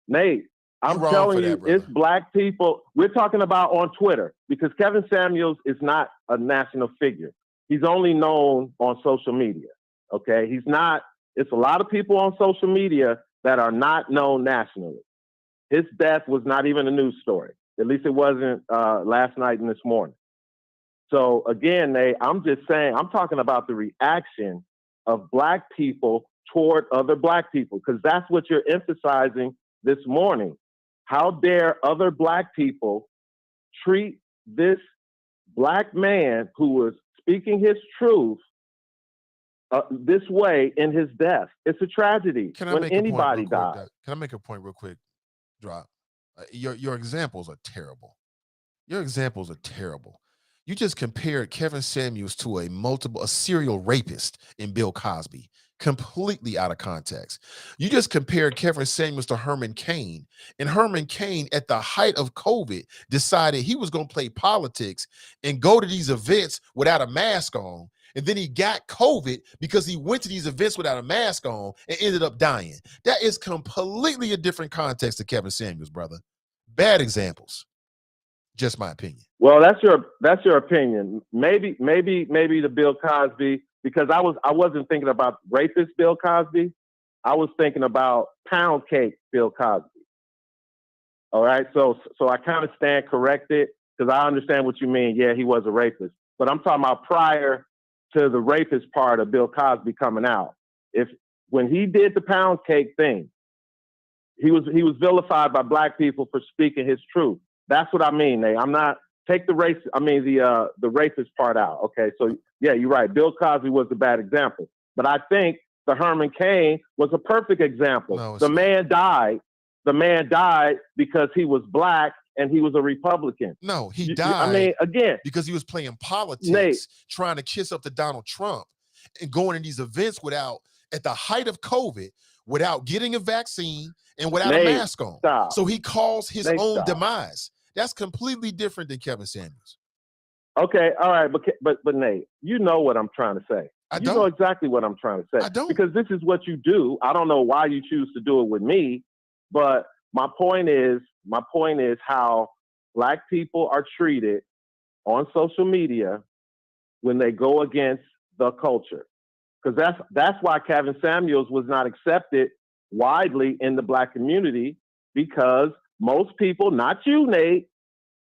Nate. I'm telling you, it's black people. We're talking about on Twitter because Kevin Samuels is not a national figure. He's only known on social media. Okay, he's not. It's a lot of people on social media that are not known nationally. His death was not even a news story. At least it wasn't last night and this morning. So again, Nate, I'm just saying, I'm talking about the reaction of black people toward other black people, because that's what you're emphasizing this morning. How dare other black people treat this black man who was speaking his truth this way in his death? It's a tragedy when anybody dies. Can I make a point real quick, Drop? Your examples are terrible. Your examples are terrible. You just compared Kevin Samuels to a serial rapist in Bill Cosby, completely out of context. You just compared Kevin Samuels to Herman Cain, and Herman Cain, at the height of COVID, decided he was going to play politics and go to these events without a mask on. And then he got COVID because he went to these events without a mask on and ended up dying. That is completely a different context to Kevin Samuels, brother. Bad examples. Just my opinion. Well, that's your opinion. Maybe the Bill Cosby, because I wasn't thinking about rapist Bill Cosby. I was thinking about pound cake Bill Cosby. All right, so I kind of stand corrected because I understand what you mean. Yeah, he was a rapist, but I'm talking about prior to the rapist part of Bill Cosby coming out. When he did the pound cake thing, he was vilified by black people for speaking his truth. That's what I mean, Nate. I'm not take the rapist part out. Okay, so yeah, you're right. Bill Cosby was a bad example, but I think the Herman Cain was a perfect example. No, the man died. The man died because he was black and he was a Republican. No, he died. I mean, again, because he was playing politics, Nate, trying to kiss up to Donald Trump and going to these events at the height of COVID, without getting a vaccine and without a mask on. Stop. So he caused his Nate, own stop. demise. That's completely different than Kevin Samuels. Okay, all right, but Nate, you know what I'm trying to say. You know exactly what I'm trying to say. I don't. Because this is what you do. I don't know why you choose to do it with me, but my point is how black people are treated on social media when they go against the culture. Because that's why Kevin Samuels was not accepted widely in the black community, because most people, not you, Nate,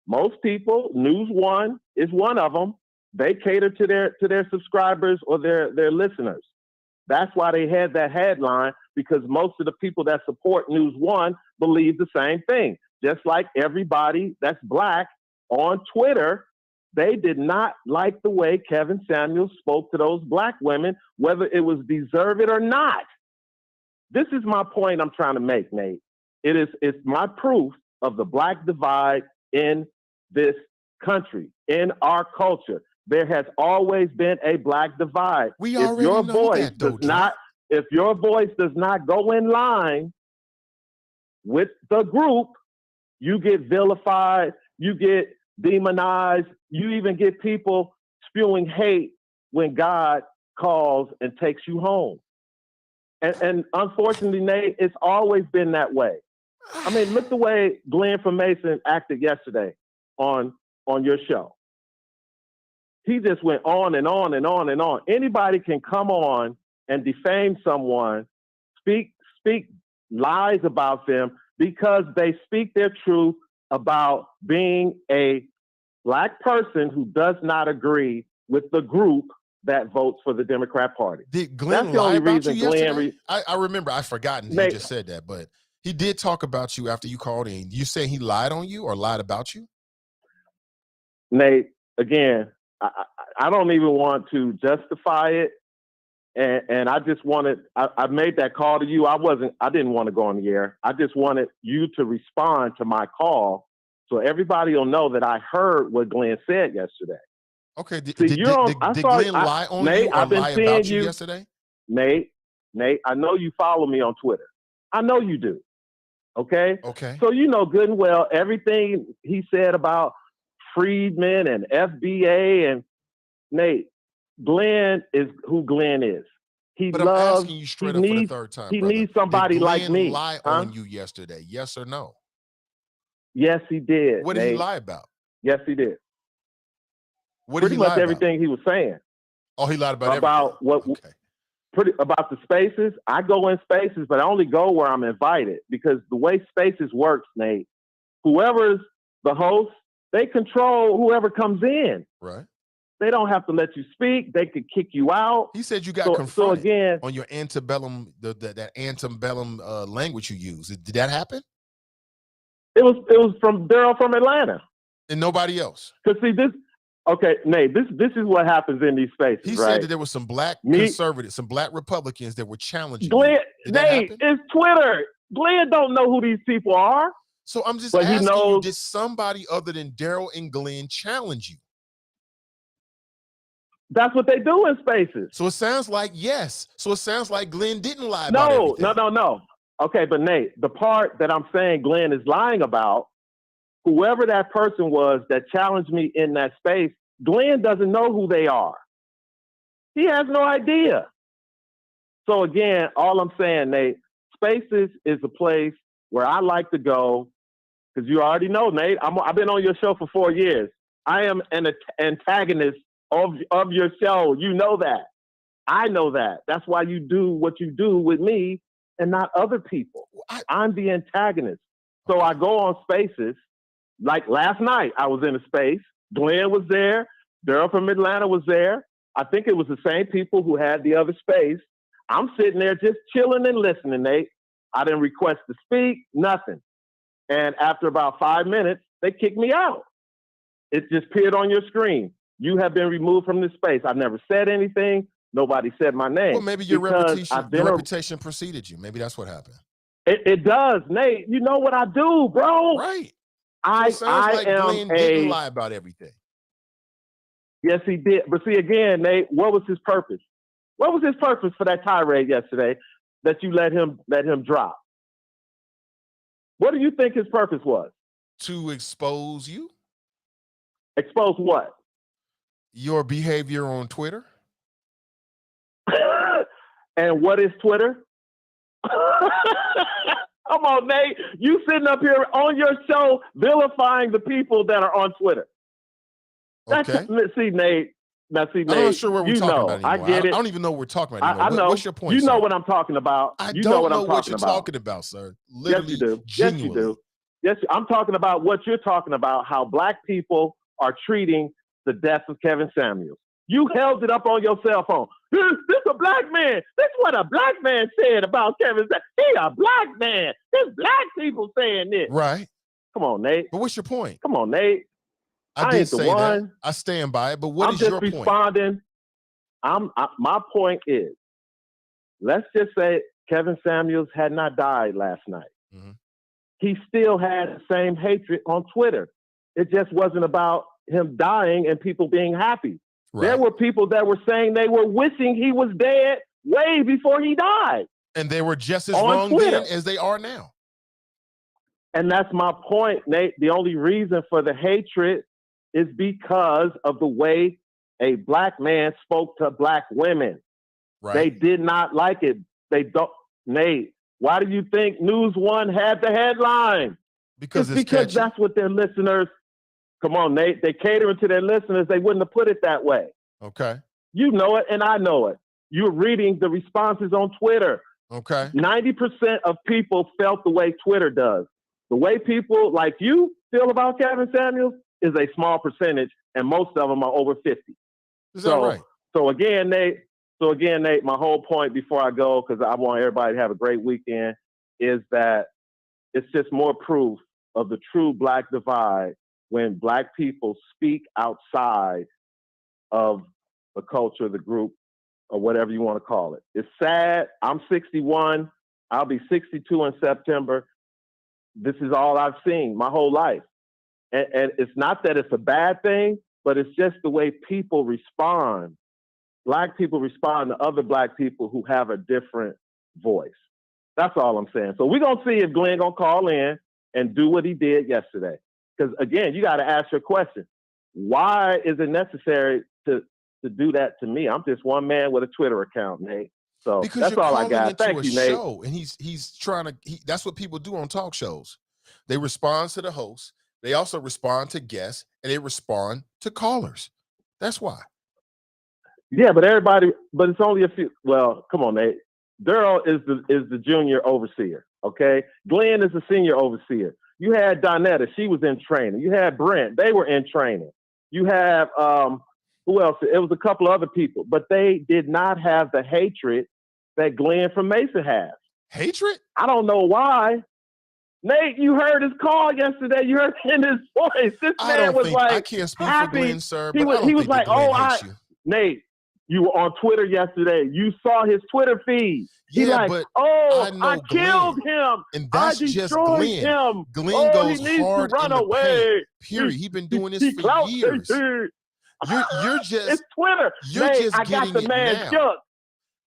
most people, News One is one of them, they cater to their subscribers or their listeners. That's why they had that headline, because most of the people that support News One believe the same thing. Just like everybody that's black on Twitter, they did not like the way Kevin Samuels spoke to those black women, whether it was deserved or not. This is my point I'm trying to make, Nate. It's my proof of the black divide in this country, in our culture. There has always been a black divide. If your voice does not go in line with the group, you get vilified, you get demonized, you even get people spewing hate when God calls and takes you home. And unfortunately, Nate, it's always been that way. I mean, look the way Glenn from Mason acted yesterday on your show. He just went on and on and on and on. Anybody can come on and defame someone, speak lies about them because they speak their truth about being a black person who does not agree with the group that votes for the Democrat Party. Did Glenn lie about you yesterday? I remember. I've forgotten he just said that, but he did talk about you after you called in. You say he lied on you or lied about you? Nate, again, I don't even want to justify it. And I just wanted, I made that call to you. I didn't want to go on the air. I just wanted you to respond to my call so everybody will know that I heard what Glenn said yesterday. Okay. Did Glenn lie on Nate, you or lie about you yesterday? Nate, I know you follow me on Twitter. I know you do. Okay? Okay. So you know good and well everything he said about Friedman and FBA and Nate, Glenn is who Glenn is. But I'm asking you straight up for the third time. He needs somebody like me. Did Glenn lie on you yesterday? Yes or no? Yes, he did. What did he lie about? Yes, he did. What did he lie about? Pretty much everything he was saying. Oh, he lied about everything. About the spaces. I go in spaces, but I only go where I'm invited because the way spaces works, Nate, whoever's the host, they control whoever comes in. Right. They don't have to let you speak. They could kick you out. He said you got confronted again on your antebellum, that antebellum language you use. Did that happen? It was from Daryl from Atlanta. And nobody else. Because see this. Okay, Nate, this is what happens in these spaces. He right? said that there was some black conservatives, some black Republicans that were challenging Glenn. Nate, it's Twitter. Glenn don't know who these people are. So I'm just asking you, did somebody other than Daryl and Glenn challenge you? That's what they do in spaces. So it sounds like yes. So it sounds like Glenn didn't lie about everything. No. Okay, but Nate, the part that I'm saying Glenn is lying about, whoever that person was that challenged me in that space, Glenn doesn't know who they are. He has no idea. So again, all I'm saying, Nate, spaces is a place where I like to go, because you already know, Nate, I've been on your show for 4 years. I am an antagonist of your show. You know that. I know that. That's why you do what you do with me and not other people. I'm the antagonist. So I go on spaces. Like last night, I was in a space. Glenn was there. Daryl from Atlanta was there. I think it was the same people who had the other space. I'm sitting there just chilling and listening, Nate. I didn't request to speak, nothing. And after about 5 minutes, they kicked me out. It just appeared on your screen. You have been removed from this space. I've never said anything. Nobody said my name. Well, maybe your reputation preceded you. Maybe that's what happened. It does, Nate. You know what I do, bro. Right. I Glenn didn't lie about everything. Yes, he did. But see, again, Nate, what was his purpose? What was his purpose for that tirade yesterday that you let him drop? What do you think his purpose was? To expose you. Expose what? Your behavior on Twitter. And what is Twitter? Come on, Nate. You sitting up here on your show vilifying the people that are on Twitter. Okay. See, Nate. Now, see, Nate. I'm not sure what we're talking about anymore. I get it. I don't even know what we're talking about anymore. I know. What's your point, You sir? know what I'm talking about. I you don't know what you're talking about, sir. Literally, yes, you do. genuinely. Yes, you do. Yes, I'm talking about what you're talking about, how black people are treating the death of Kevin Samuels. You held it up on your cell phone. This a black man. That's what a black man said about Kevin Samuels. He a black man. There's black people saying this. Right. Come on, Nate. But what's your point? Come on, Nate. I did say that. I stand by it. But what is your point? I'm just responding. My point is, let's just say Kevin Samuels had not died last night. Mm-hmm. He still had the same hatred on Twitter. It just wasn't about him dying and people being happy. Right. There were people that were saying they were wishing he was dead way before he died. And they were just as wrong then as they are now. And that's my point, Nate. The only reason for the hatred is because of the way a black man spoke to black women. Right. They did not like it. They don't. Nate, why do you think News One had the headline? Because that's what their listeners. Come on, Nate. They catering to their listeners. They wouldn't have put it that way. Okay. You know it, and I know it. You're reading the responses on Twitter. Okay. 90% of people felt the way Twitter does. The way people like you feel about Kevin Samuels is a small percentage, and most of them are over 50. Is that right? So again, Nate, my whole point before I go, because I want everybody to have a great weekend, is that it's just more proof of the true black divide when black people speak outside of the culture, the group, or whatever you want to call it. It's sad. I'm 61. I'll be 62 in September. This is all I've seen my whole life. And it's not that it's a bad thing, but it's just the way people respond. Black people respond to other black people who have a different voice. That's all I'm saying. So we're going to see if Glenn going to call in and do what he did yesterday. Because, again, you got to ask your question. Why is it necessary to do that to me? I'm just one man with a Twitter account, Nate. So because that's all I got. Thank you, Nate. Show, and he's trying to. That's what people do on talk shows. They respond to the host. They also respond to guests, and they respond to callers. That's why. Yeah, but it's only a few. Well, come on, Nate. Daryl is the junior overseer. Okay, Glenn is the senior overseer. You had Donetta, she was in training. You had Brent, they were in training. You have who else? It was a couple other people, but they did not have the hatred that Glenn from Mason has. Hatred? I don't know why. Nate, you heard his call yesterday. You heard in his voice. This man was like, I can't speak happy. For Glenn, sir. He was like, Nate, you were on Twitter yesterday. You saw his Twitter feed. He's like, I killed him. And that's just Glenn. Him. Glenn goes he needs hard to run in the away. paint, period. He's been doing this for years. You're just it's Twitter. You're Nate, just I got getting the it man now. shook.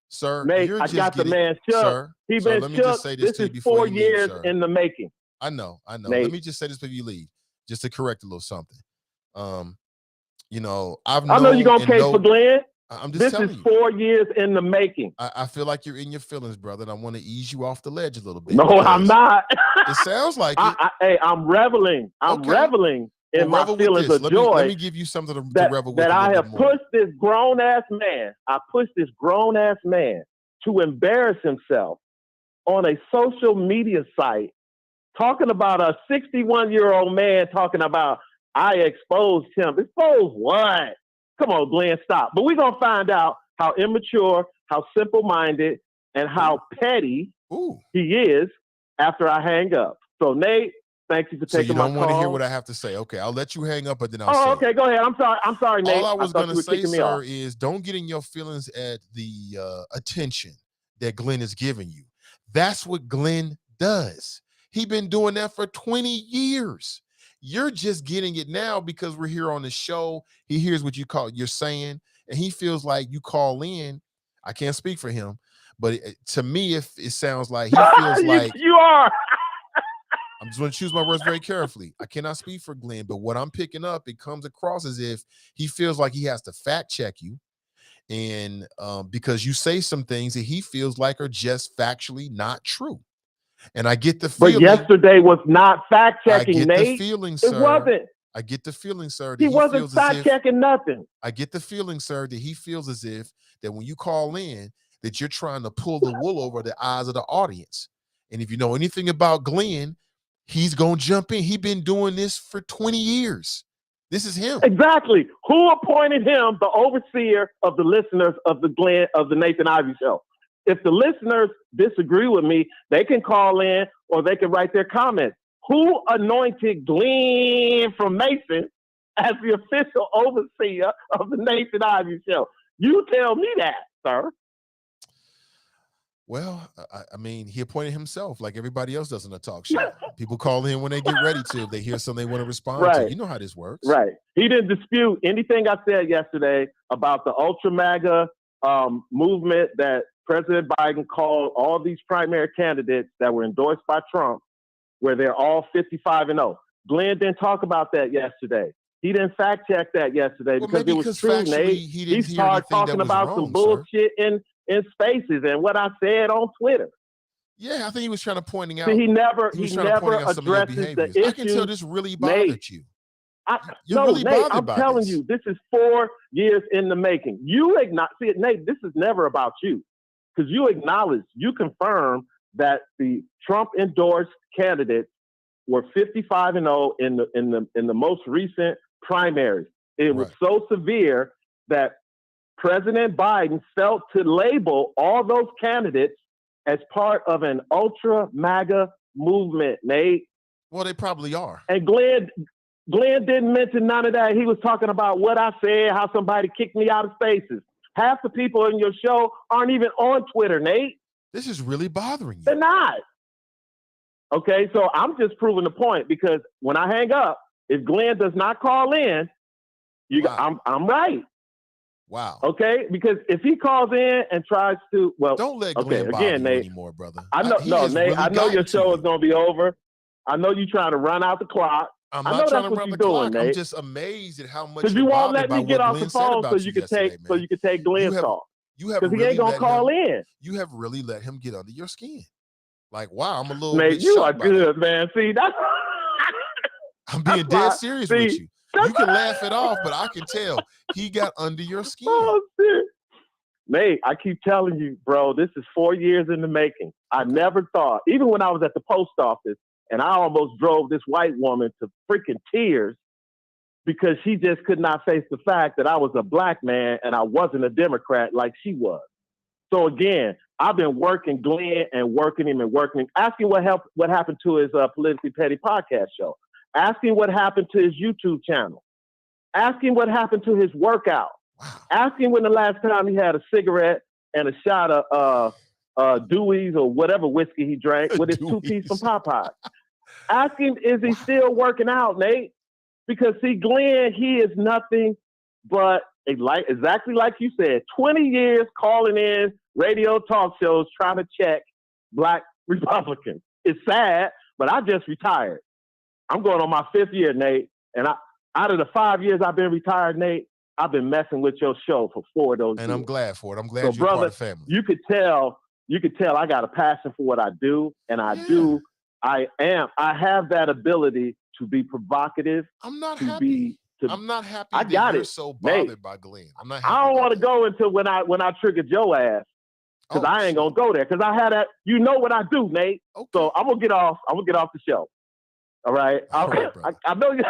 Sir, Nate, you're I just got the getting, man shook. sir. He Sir, been let me shook. just say this to you is before 4 you leave, years sir. in the making. I know. Nate. Let me just say this before you leave, just to correct a little something. You know, I know you're gonna case for Glenn. I'm just telling you. This is 4 years in the making. I feel like you're in your feelings, brother, and I want to ease you off the ledge a little bit. No, I'm not. It sounds like it. Hey, I'm reveling. I'm reveling in my feelings of joy. Let me give you something to revel with. That I have pushed this grown-ass man. I pushed this grown-ass man to embarrass himself on a social media site, talking about a 61-year-old man talking about, I exposed him. Exposed what? Come on, Glenn, stop. But we're going to find out how immature, how simple-minded, and how petty he is after I hang up. So, Nate, thank you for taking my call. So you don't want to hear what I have to say. Okay, I'll let you hang up, but then I'll say okay, go ahead. I'm sorry, Nate. All I was going to say, sir, is don't get in your feelings at the attention that Glenn is giving you. That's what Glenn does. He's been doing that for 20 years. You're just getting it now because we're here on the show. He hears what you're saying, and he feels like you call in. I can't speak for him, but to me, if it sounds like he feels like you are. I'm just going to choose my words very carefully. I cannot speak for Glenn, but what I'm picking up, it comes across as if he feels like he has to fact check you, and because you say some things that he feels like are just factually not true. And I get the feeling. But yesterday was not fact checking, Nate. I get the feeling, sir. It wasn't. I get the feeling, sir. That he wasn't fact checking nothing. I get the feeling, sir, that he feels as if that when you call in, that you're trying to pull the wool over the eyes of the audience. And if you know anything about Glenn, he's gonna jump in. He's been doing this for 20 years. This is him. Exactly. Who appointed him the overseer of the listeners of the Nathan Ivey Show? If the listeners disagree with me, they can call in or they can write their comments. Who anointed Glenn from Mason as the official overseer of the Nathan Ivey Show? You tell me that, sir. Well, I mean, he appointed himself like everybody else does in a talk show. People call in when they get ready to, if they hear something they want to respond to. You know how this works. Right. He didn't dispute anything I said yesterday about the Ultra MAGA movement that President Biden called all these primary candidates that were endorsed by Trump, where they're all 55-0. Glenn didn't talk about that yesterday. He didn't fact check that yesterday because it was true, Nate. He started talking about some bullshit in Spaces and what I said on Twitter. Yeah, I think he was trying to point out. See, he never addresses the issue. I can tell this really bothered you. Nate, I'm telling you, this is 4 years in the making. Nate, this is never about you. Because you confirm that the Trump endorsed candidates were 55-0 in the most recent primaries. It was so severe that President Biden felt to label all those candidates as part of an ultra MAGA movement, Nate. Well, they probably are. And Glenn didn't mention none of that. He was talking about what I said, how somebody kicked me out of Spaces. Half the people in your show aren't even on Twitter, Nate. This is really bothering you. They're not. Okay, so I'm just proving the point because when I hang up, if Glenn does not call in, I'm right. Wow. Okay, because if he calls in and tries to, don't let Glenn bother you anymore, brother. I know, Nate. I know your show is going to be over. I know you're trying to run out the clock. I'm not trying to run the clock. I'm just amazed at how much. Because you won't let me get off the phone so you can take Glenn's call. Because he ain't gonna call in. You have really let him get under your skin. Like, wow, I'm a little. Nate, you are good, man. See, that's. I'm being dead serious with you. You can laugh it off, but I can tell he got under your skin. Oh, shit. Nate, I keep telling you, bro, this is 4 years in the making. I never thought, even when I was at the post office, and I almost drove this white woman to freaking tears because she just could not face the fact that I was a black man and I wasn't a Democrat like she was. So again, I've been working Glenn and working him, asking what happened to his Politically Petty podcast show, asking what happened to his YouTube channel, asking what happened to his workout, asking when the last time he had a cigarette and a shot of Dewey's or whatever whiskey he drank with his two-piece from Popeyes. Ask him, is he still working out, Nate? Because see, Glenn, he is nothing but exactly like you said, 20 years calling in radio talk shows trying to check Black Republicans. It's sad, but I just retired. I'm going on my 5th year, Nate. And out of the 5 years I've been retired, Nate, I've been messing with your show for 4 of those years. And I'm glad for it. I'm glad so, you're brother, part of the family. You could tell I got a passion for what I do. And I have that ability to be provocative. I'm not happy. I'm not happy I that got you're it. so bothered Nate, by Glenn. I'm not happy. I don't want to go until when I trigger your ass. Because I ain't gonna go there. Because I had that. You know what I do, Nate. Okay. So I'm gonna get off the show. All right. I know you.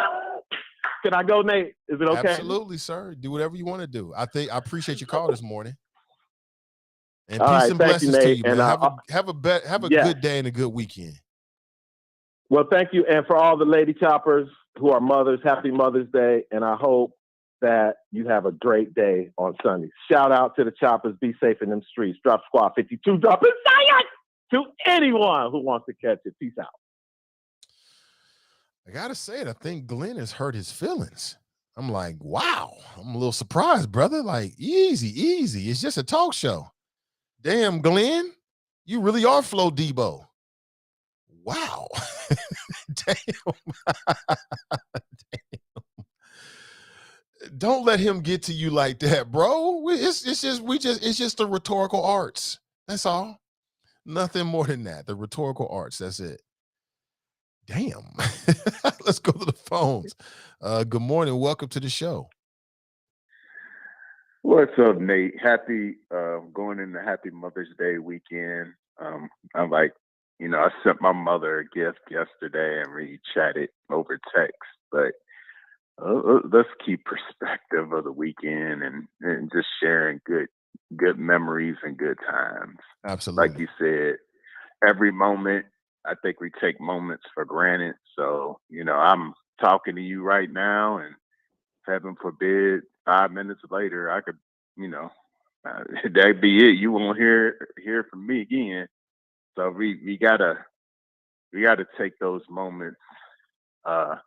Can I go, Nate? Is it okay? Absolutely, sir. Do whatever you want to do. I appreciate your call this morning. And all peace right, and blessings to you, man. And have a good day and a good weekend. Well, thank you. And for all the lady choppers who are mothers, happy Mother's Day. And I hope that you have a great day on Sunday. Shout out to the choppers. Be safe in them streets. Drop Squad 52. Dropping science to anyone who wants to catch it. Peace out. I gotta say it. I think Glenn has hurt his feelings. I'm like, wow. I'm a little surprised, brother. Like, easy. It's just a talk show. Damn, Glenn, you really are Flo Debo. Wow. Damn. Don't let him get to you like that, bro. It's just the rhetorical arts. That's all. Nothing more than that. The rhetorical arts. That's it. Damn. Let's go to the phones. Good morning. Welcome to the show. What's up, Nate? Happy going into Happy Mother's Day weekend. I'm like, I sent my mother a gift yesterday and we chatted over text, but let's keep perspective of the weekend and just sharing good memories and good times. Absolutely. Like you said, every moment, I think we take moments for granted. So, I'm talking to you right now, and heaven forbid, 5 minutes later, I could, that'd be it. You won't hear from me again. So we gotta take those moments, and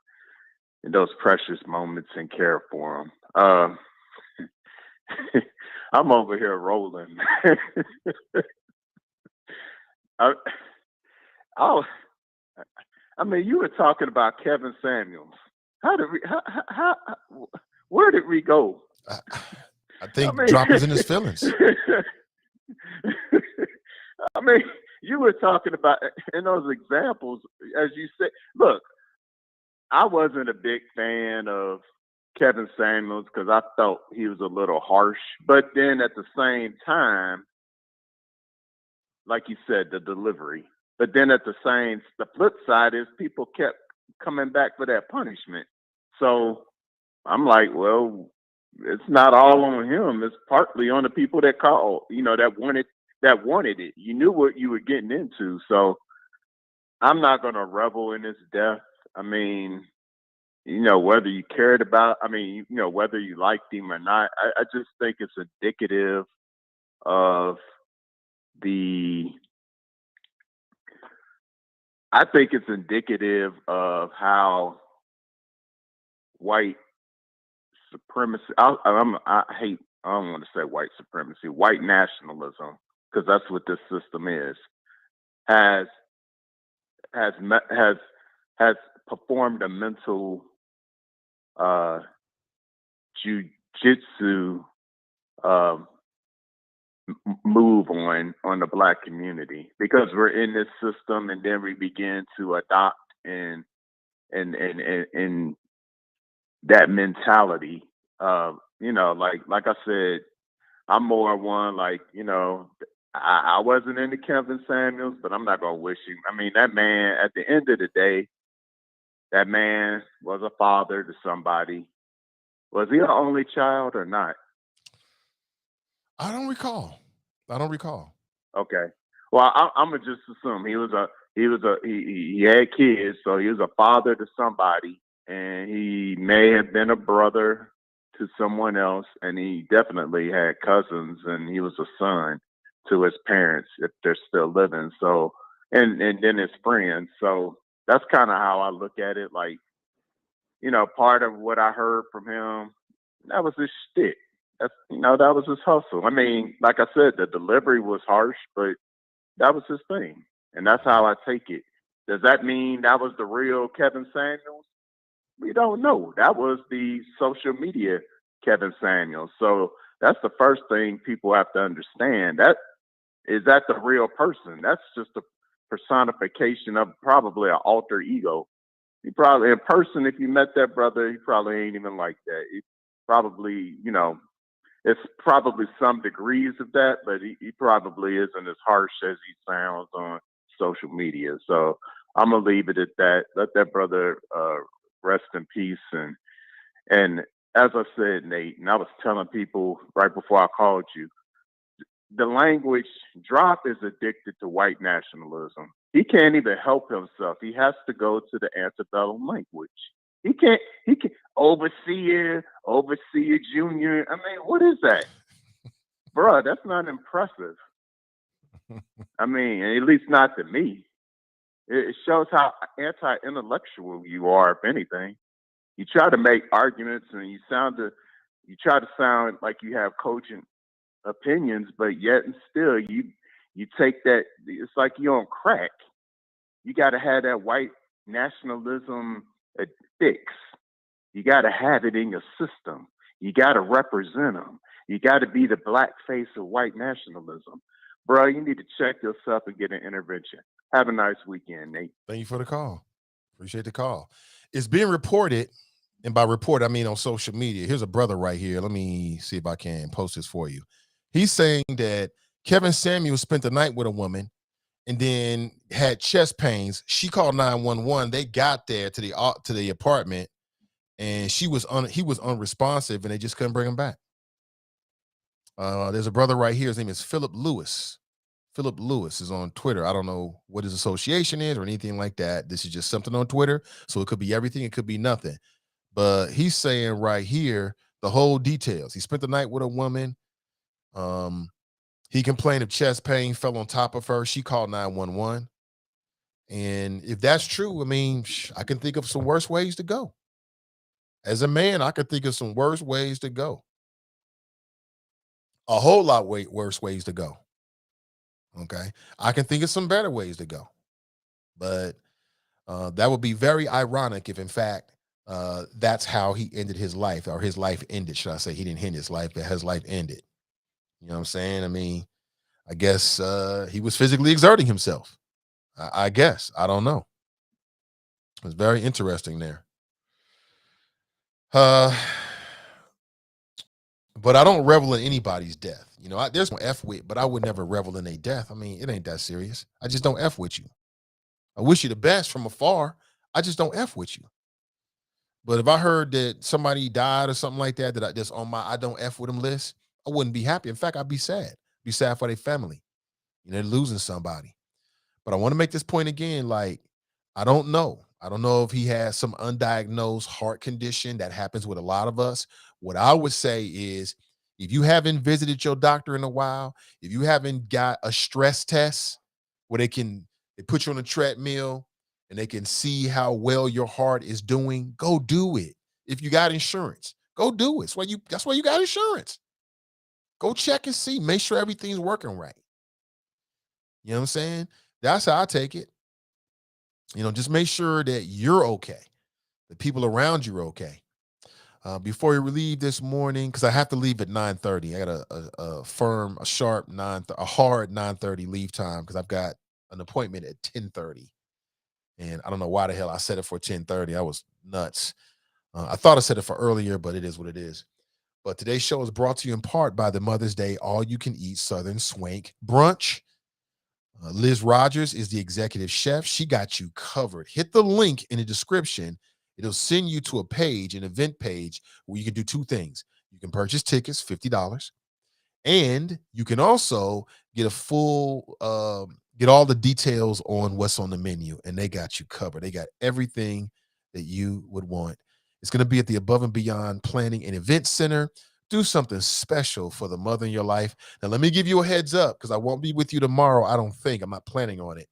those precious moments, and care for them. I'm over here rolling. You were talking about Kevin Samuels. Where did we go? I think Drop is in his feelings. You were talking about, in those examples, as you said, look, I wasn't a big fan of Kevin Samuels because I felt he was a little harsh. But then at the same time, like you said, the delivery. But then the flip side is people kept coming back for that punishment. So I'm like, well, it's not all on him. It's partly on the people that called, that wanted it. You knew what you were getting into. So I'm not going to revel in his death. Whether you cared about, whether you liked him or not, I just think it's indicative of how white supremacy. I don't want to say white supremacy, white nationalism, because that's what this system is. Has performed a mental jujitsu move on the Black community, because we're in this system, and then we begin to adopt and that mentality. Like I said, I'm more one I wasn't into Kevin Samuels, but I'm not gonna wish him. That man, at the end of the day, that man was a father to somebody. Was he the only child or not? I don't recall. Okay. Well, I'm gonna just assume he had kids, so he was a father to somebody, and he may have been a brother to someone else, and he definitely had cousins, and he was a son to his parents if they're still living. So, and then his friends. So that's kind of how I look at it. Part of what I heard from him That was his shtick. That was his hustle. I mean, like I said, the delivery was harsh, but that was his thing. And that's how I take it. Does that mean that was the real Kevin Samuels? We don't know. That was the social media Kevin Samuels. So that's the first thing people have to understand. That the real person? That's just a personification of probably an alter ego. He probably, in person, if you met that brother, he probably ain't even like that. He probably, it's probably some degrees of that, but he probably isn't as harsh as he sounds on social media. So I'm gonna leave it at that. Let that brother rest in peace. And as I said, Nate, and I was telling people right before I called you, the language, Drop is addicted to white nationalism. He can't even help himself. He has to go to the antebellum language. He can't, overseer junior. I mean, what is that? Bruh, that's not impressive. I mean, at least not to me. It shows how anti-intellectual you are, if anything. You try to make arguments and you try to sound like you have cogent opinions, but yet and still you take that, it's like you're on crack. You got to have that white nationalism fix. You got to have it in your system. You got to represent them. You got to be the black face of white nationalism. Bro, you need to check yourself and get an intervention. Have a nice weekend, Nate. Thank you for the call. Appreciate the call. It's being reported, and by report, I mean on social media. Here's a brother right here. Let me see if I can post this for you. He's saying that Kevin Samuels spent the night with a woman and then had chest pains. She called 911. They got there to the apartment, and he was unresponsive, and they just couldn't bring him back. There's a brother right here. His name is Philip Lewis. Philip Lewis is on Twitter. I don't know what his association is or anything like that. This is just something on Twitter. So it could be everything. It could be nothing. But he's saying right here the whole details. He spent the night with a woman. He complained of chest pain, fell on top of her. She called 911. And if that's true, I mean, I can think of some worse ways to go. As a man, I could think of some worse ways to go. A whole lot worse ways to go. Okay. I can think of some better ways to go. But that would be very ironic if, in fact, that's how he ended his life, or his life ended, should I say. He didn't end his life, but his life ended. You know what I'm saying? I mean, I guess he was physically exerting himself. I guess. I don't know. It's very interesting there. But I don't revel in anybody's death. You know, there's no F with, but I would never revel in a death. I mean, it ain't that serious. I just don't F with you. I wish you the best from afar. I just don't F with you. But if I heard that somebody died or something like that, that's on my I don't F with them list, I wouldn't be happy. In fact, I'd be sad. Be sad for their family. You know, they're losing somebody. But I want to make this point again. Like, I don't know. I don't know if he has some undiagnosed heart condition that happens with a lot of us. What I would say is, if you haven't visited your doctor in a while, if you haven't got a stress test where they put you on a treadmill and they can see how well your heart is doing, go do it. If you got insurance, go do it. That's why you got insurance. Go check and see. Make sure everything's working right. You know what I'm saying? That's how I take it. You know, just make sure that you're okay. The people around you are okay. Before you leave this morning, because I have to leave at 9:30. I got a hard 9:30 leave time because I've got an appointment at 10:30. And I don't know why the hell I set it for 10:30. I was nuts. I thought I set it for earlier, but it is what it is. But today's show is brought to you in part by the Mother's Day All-You-Can-Eat Southern Swank Brunch. Liz Rogers is the executive chef. She got you covered. Hit the link in the description. It'll send you to an event page where you can do two things. You can purchase tickets, $50, and you can also get get all the details on what's on the menu, and they got you covered. They got everything that you would want. It's going to be at the Above and Beyond Planning and Event Center. Do something special for the mother in your life. Now, let me give you a heads up because I won't be with you tomorrow. I don't think. I'm not planning on it.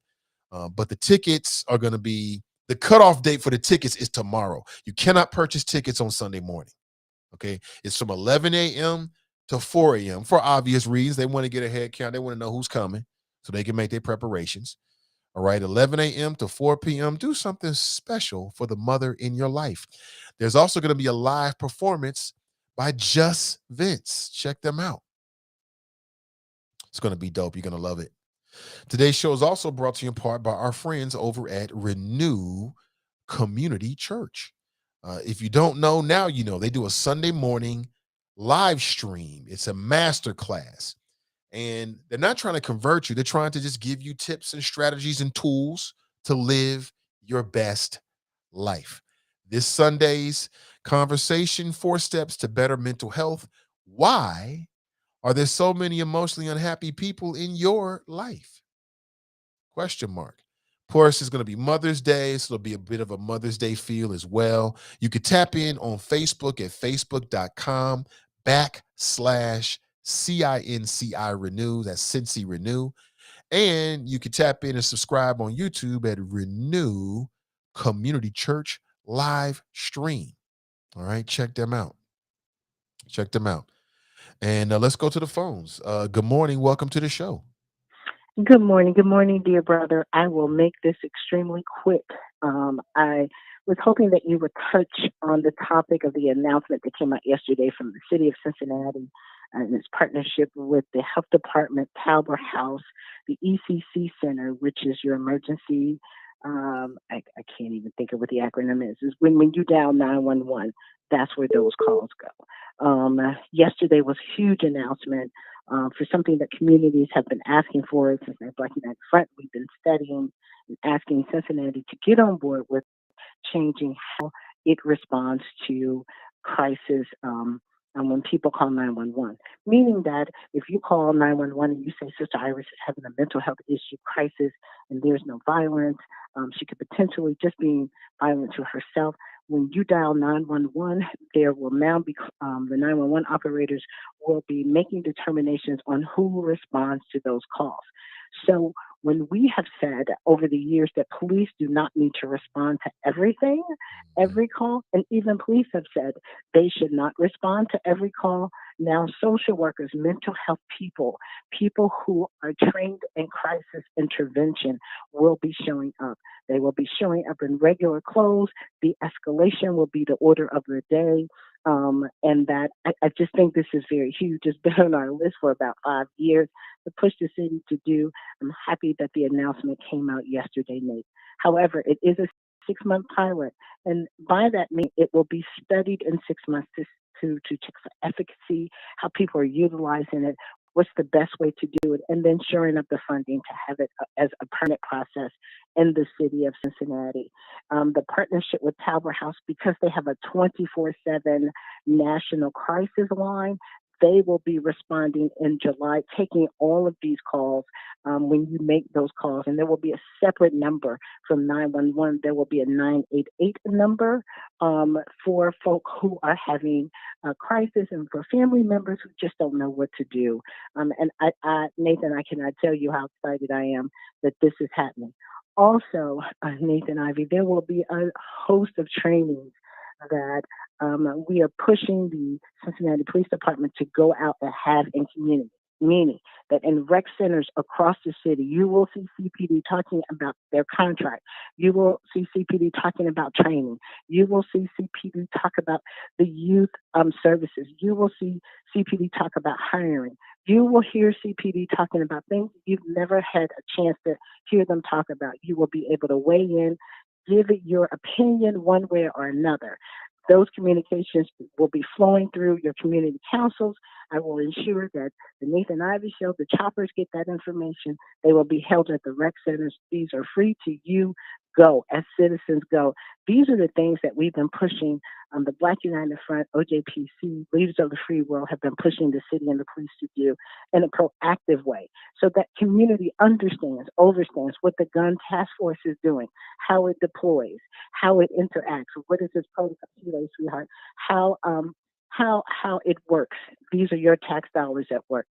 But the tickets are going to be, the cutoff date for the tickets is tomorrow. You cannot purchase tickets on Sunday morning. Okay. It's from 11 a.m. to 4 a.m. for obvious reasons. They want to get a head count. They want to know who's coming so they can make their preparations. All right. 11 a.m. to 4 p.m. Do something special for the mother in your life. There's also going to be a live performance by Just Vince. Check them out. It's going to be dope. You're going to love it. Today's show is also brought to you in part by our friends over at Renew Community Church. If you don't know, now you know. They do a Sunday morning live stream. It's a master class. And they're not trying to convert you. They're trying to just give you tips and strategies and tools to live your best life. This Sunday's conversation, 4 steps to better mental health. Why are there so many emotionally unhappy people in your life? Question mark. Of course, it's going to be Mother's Day, so it'll be a bit of a Mother's Day feel as well. You could tap in on Facebook at facebook.com/CINCI Renew. That's Cincy Renew. And you can tap in and subscribe on YouTube at Renew Community Church live stream. All right, check them out. Check them out. And let's go to the phones. Good morning. Welcome to the show. Good morning, dear brother. I will make this extremely quick. I was hoping that you would touch on the topic of the announcement that came out yesterday from the city of Cincinnati and its partnership with the health department, Talbot House, the ECC Center, which is your emergency. I can't even think of what the acronym is. Is when you dial 911, that's where those calls go. Yesterday was a huge announcement for something that communities have been asking for since the Black United Front. We've been studying and asking Cincinnati to get on board with changing how it responds to crisis and when people call 911. Meaning that if you call 911 and you say Sister Iris is having a mental health issue crisis and there's no violence, she could potentially just be violent to herself. When you dial 911, there will now be the 911 operators will be making determinations on who responds to those calls. So when we have said over the years that police do not need to respond to everything, every call, and even police have said they should not respond to every call, now social workers, mental health people who are trained in crisis intervention will be showing up. They will be showing up in regular clothes. The escalation will be the order of the day. And that I just think this is very huge. It's been on our list for about 5 years to push the city to do. I'm happy that the announcement came out yesterday, Nate. However, it is a 6-month pilot. And by that means it will be studied in 6 months to check for efficacy, how people are utilizing it, what's the best way to do it, and then shoring up the funding to have it as a permanent process in the city of Cincinnati. The partnership with Talbot House, because they have a 24/7 national crisis line, they will be responding in July, taking all of these calls when you make those calls. And there will be a separate number from 911. There will be a 988 number for folk who are having a crisis and for family members who just don't know what to do. And Nathan, I cannot tell you how excited I am that this is happening. Also, Nathan Ivey, there will be a host of trainings that we are pushing the Cincinnati Police Department to go out and have in community, meaning that in rec centers across the city, you will see CPD talking about their contract. You will see CPD talking about training. You will see CPD talk about the youth services. You will see CPD talk about hiring. You will hear CPD talking about things you've never had a chance to hear them talk about. You will be able to weigh in, give it your opinion one way or another. Those communications will be flowing through your community councils. I will ensure that the Nathan Ivey Show, the choppers get that information. They will be held at the rec centers. These are free to you. Go as citizens go. These are the things that we've been pushing. The Black United Front, OJPC, Leaders of the Free World have been pushing the city and the police to do in a proactive way so that community understands what the gun task force is doing, how it deploys, how it interacts, what is its protocol, sweetheart, how it works. These are your tax dollars at work.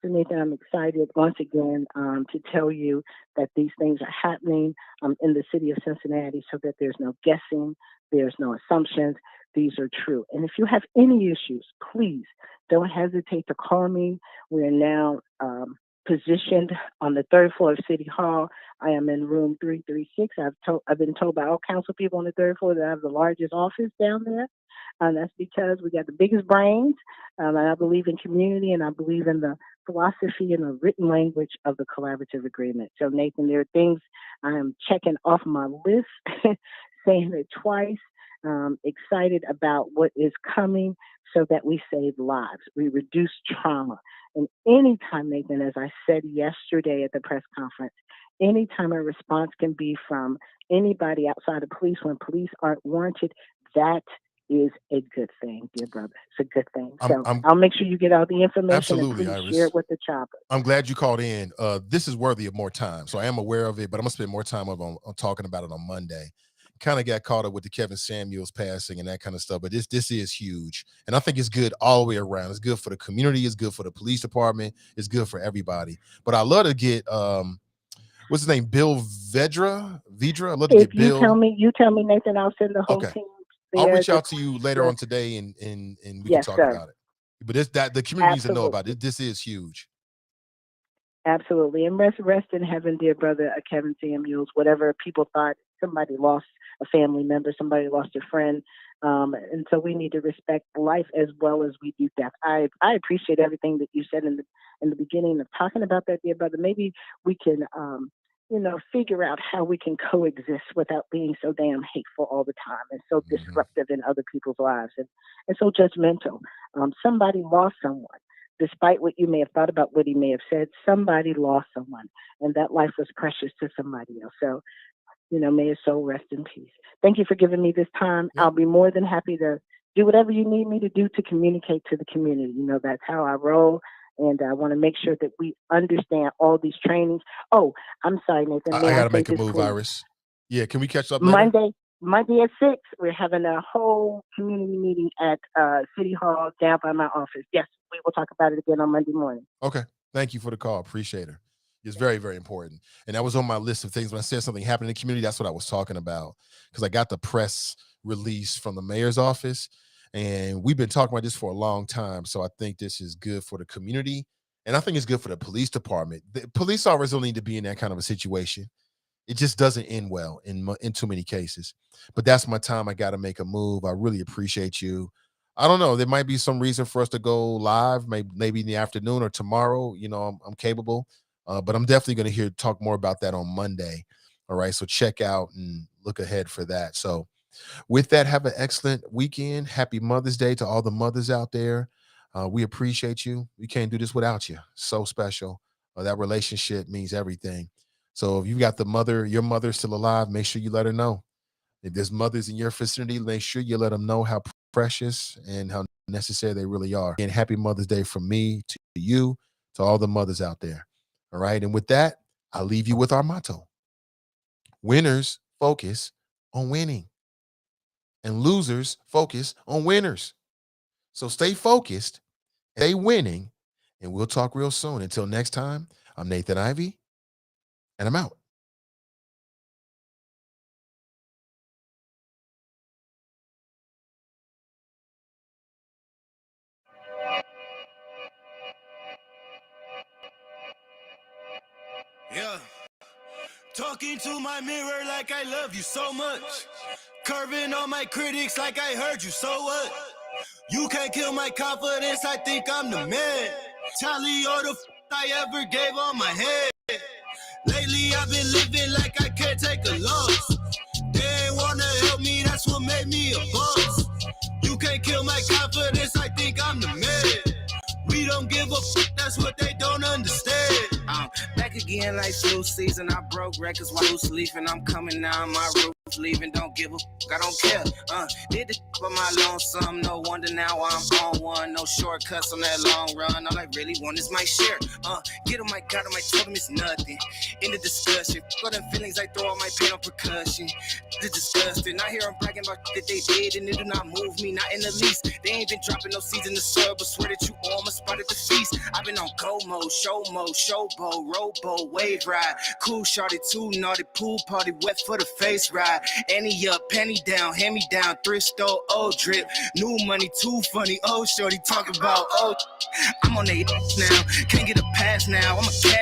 So Nathan, I'm excited once again to tell you that these things are happening in the city of Cincinnati so that there's no guessing, there's no assumptions. these are true. And if you have any issues, please don't hesitate to call me. We are now positioned on the third floor of City Hall. I am in room 336. I've been told by all council people on the third floor that I have the largest office down there. And that's because we got the biggest brains. And I believe in community, and I believe in the philosophy and the written language of the collaborative agreement. So, Nathan, there are things I am checking off my list, saying it twice, excited about what is coming so that we save lives, we reduce trauma. And anytime, Nathan, as I said yesterday at the press conference, anytime a response can be from anybody outside of police when police aren't warranted, that is a good thing, dear brother. It's a good thing. So I'll make sure you get all the information. Absolutely, and please Iris. share it with the chopper. I'm glad you called in. This is worthy of more time. So I am aware of it, but I'm going to spend more time on talking about it on Monday. Kind of got caught up with the Kevin Samuels passing and that kind of stuff, but this is huge. And I think it's good all the way around. It's good for the community. It's good for the police department. It's good for everybody. But I love to get, what's his name? Bill Vedra? I love to get Bill. You tell me, Nathan, I'll send the whole team. I'll reach out to you later on today and we can talk about it. But the community needs to know about it. This is huge. Absolutely. And rest in heaven, dear brother, Kevin Samuels, whatever people thought, somebody lost a family member, somebody lost a friend. And so we need to respect life as well as we do death. I appreciate everything that you said in the beginning of talking about that, dear brother. Maybe we can, figure out how we can coexist without being so damn hateful all the time and so disruptive in other people's lives and so judgmental. Somebody lost someone. Despite what you may have thought about what he may have said, somebody lost someone, and that life was precious to somebody else. So, may his soul rest in peace. Thank you for giving me this time. I'll be more than happy to do whatever you need me to do to communicate to the community. That's how I roll. And I want to make sure that we understand all these trainings. Oh, I'm sorry, Nathan. I got to make a move, please? Iris. Yeah, can we catch up later? Monday at 6, we're having a whole community meeting at City Hall down by my office. Yes, we will talk about it again on Monday morning. Okay. Thank you for the call. Appreciate it. It's very, very important. And that was on my list of things. When I said something happened in the community, that's what I was talking about. Because I got the press release from the mayor's office. And we've been talking about this for a long time. So I think this is good for the community. And I think it's good for the police department. The police officers don't need to be in that kind of a situation. It just doesn't end well in too many cases. But that's my time. I got to make a move. I really appreciate you. I don't know. There might be some reason for us to go live, maybe in the afternoon or tomorrow. I'm capable. But I'm definitely going to talk more about that on Monday. All right. So check out and look ahead for that. So with that, have an excellent weekend. Happy Mother's Day to all the mothers out there. We appreciate you. We can't do this without you. So special. That relationship means everything. So if you got your mother still alive, make sure you let her know. If there's mothers in your vicinity, make sure you let them know how precious and how necessary they really are. And happy Mother's Day from me to you, to all the mothers out there. All right. And with that, I'll leave you with our motto. Winners focus on winning. And losers focus on winners. So stay focused, stay winning, and we'll talk real soon. Until next time, I'm Nathan Ivey, and I'm out. Yeah. Talking to my mirror like I love you so much. Curving on my critics like I heard you, so what? You can't kill my confidence, I think I'm the man. Tally all the I ever gave on my head. Lately I've been living like I can't take a loss. They ain't wanna help me, that's what made me a boss. You can't kill my confidence, I think I'm the man. We don't give a that's what they don't understand. Back again like flu season, I broke records while loose leafing. I'm coming down my roof, leaving, don't give a I don't care. Did the for my lonesome, no wonder now I'm on one. No shortcuts on that long run, all I really want is my share. Get on my God, on my told him it's nothing. In the discussion, for them feelings I throw all my pain on percussion. The disgusting, I hear them bragging about that they did and it do not move me, not in the least. They ain't been dropping no seeds in the soil, but swear that you almost spotted the feast. I've been on go mode, showboat, rowboat, wave ride. Cool shorty, too naughty, pool party, wet for the face ride. Any up, penny down, hand me down, thrift store, old drip. New money, too funny, old shorty talking about, oh. I'm on they now, can't get a pass now, I'm a cash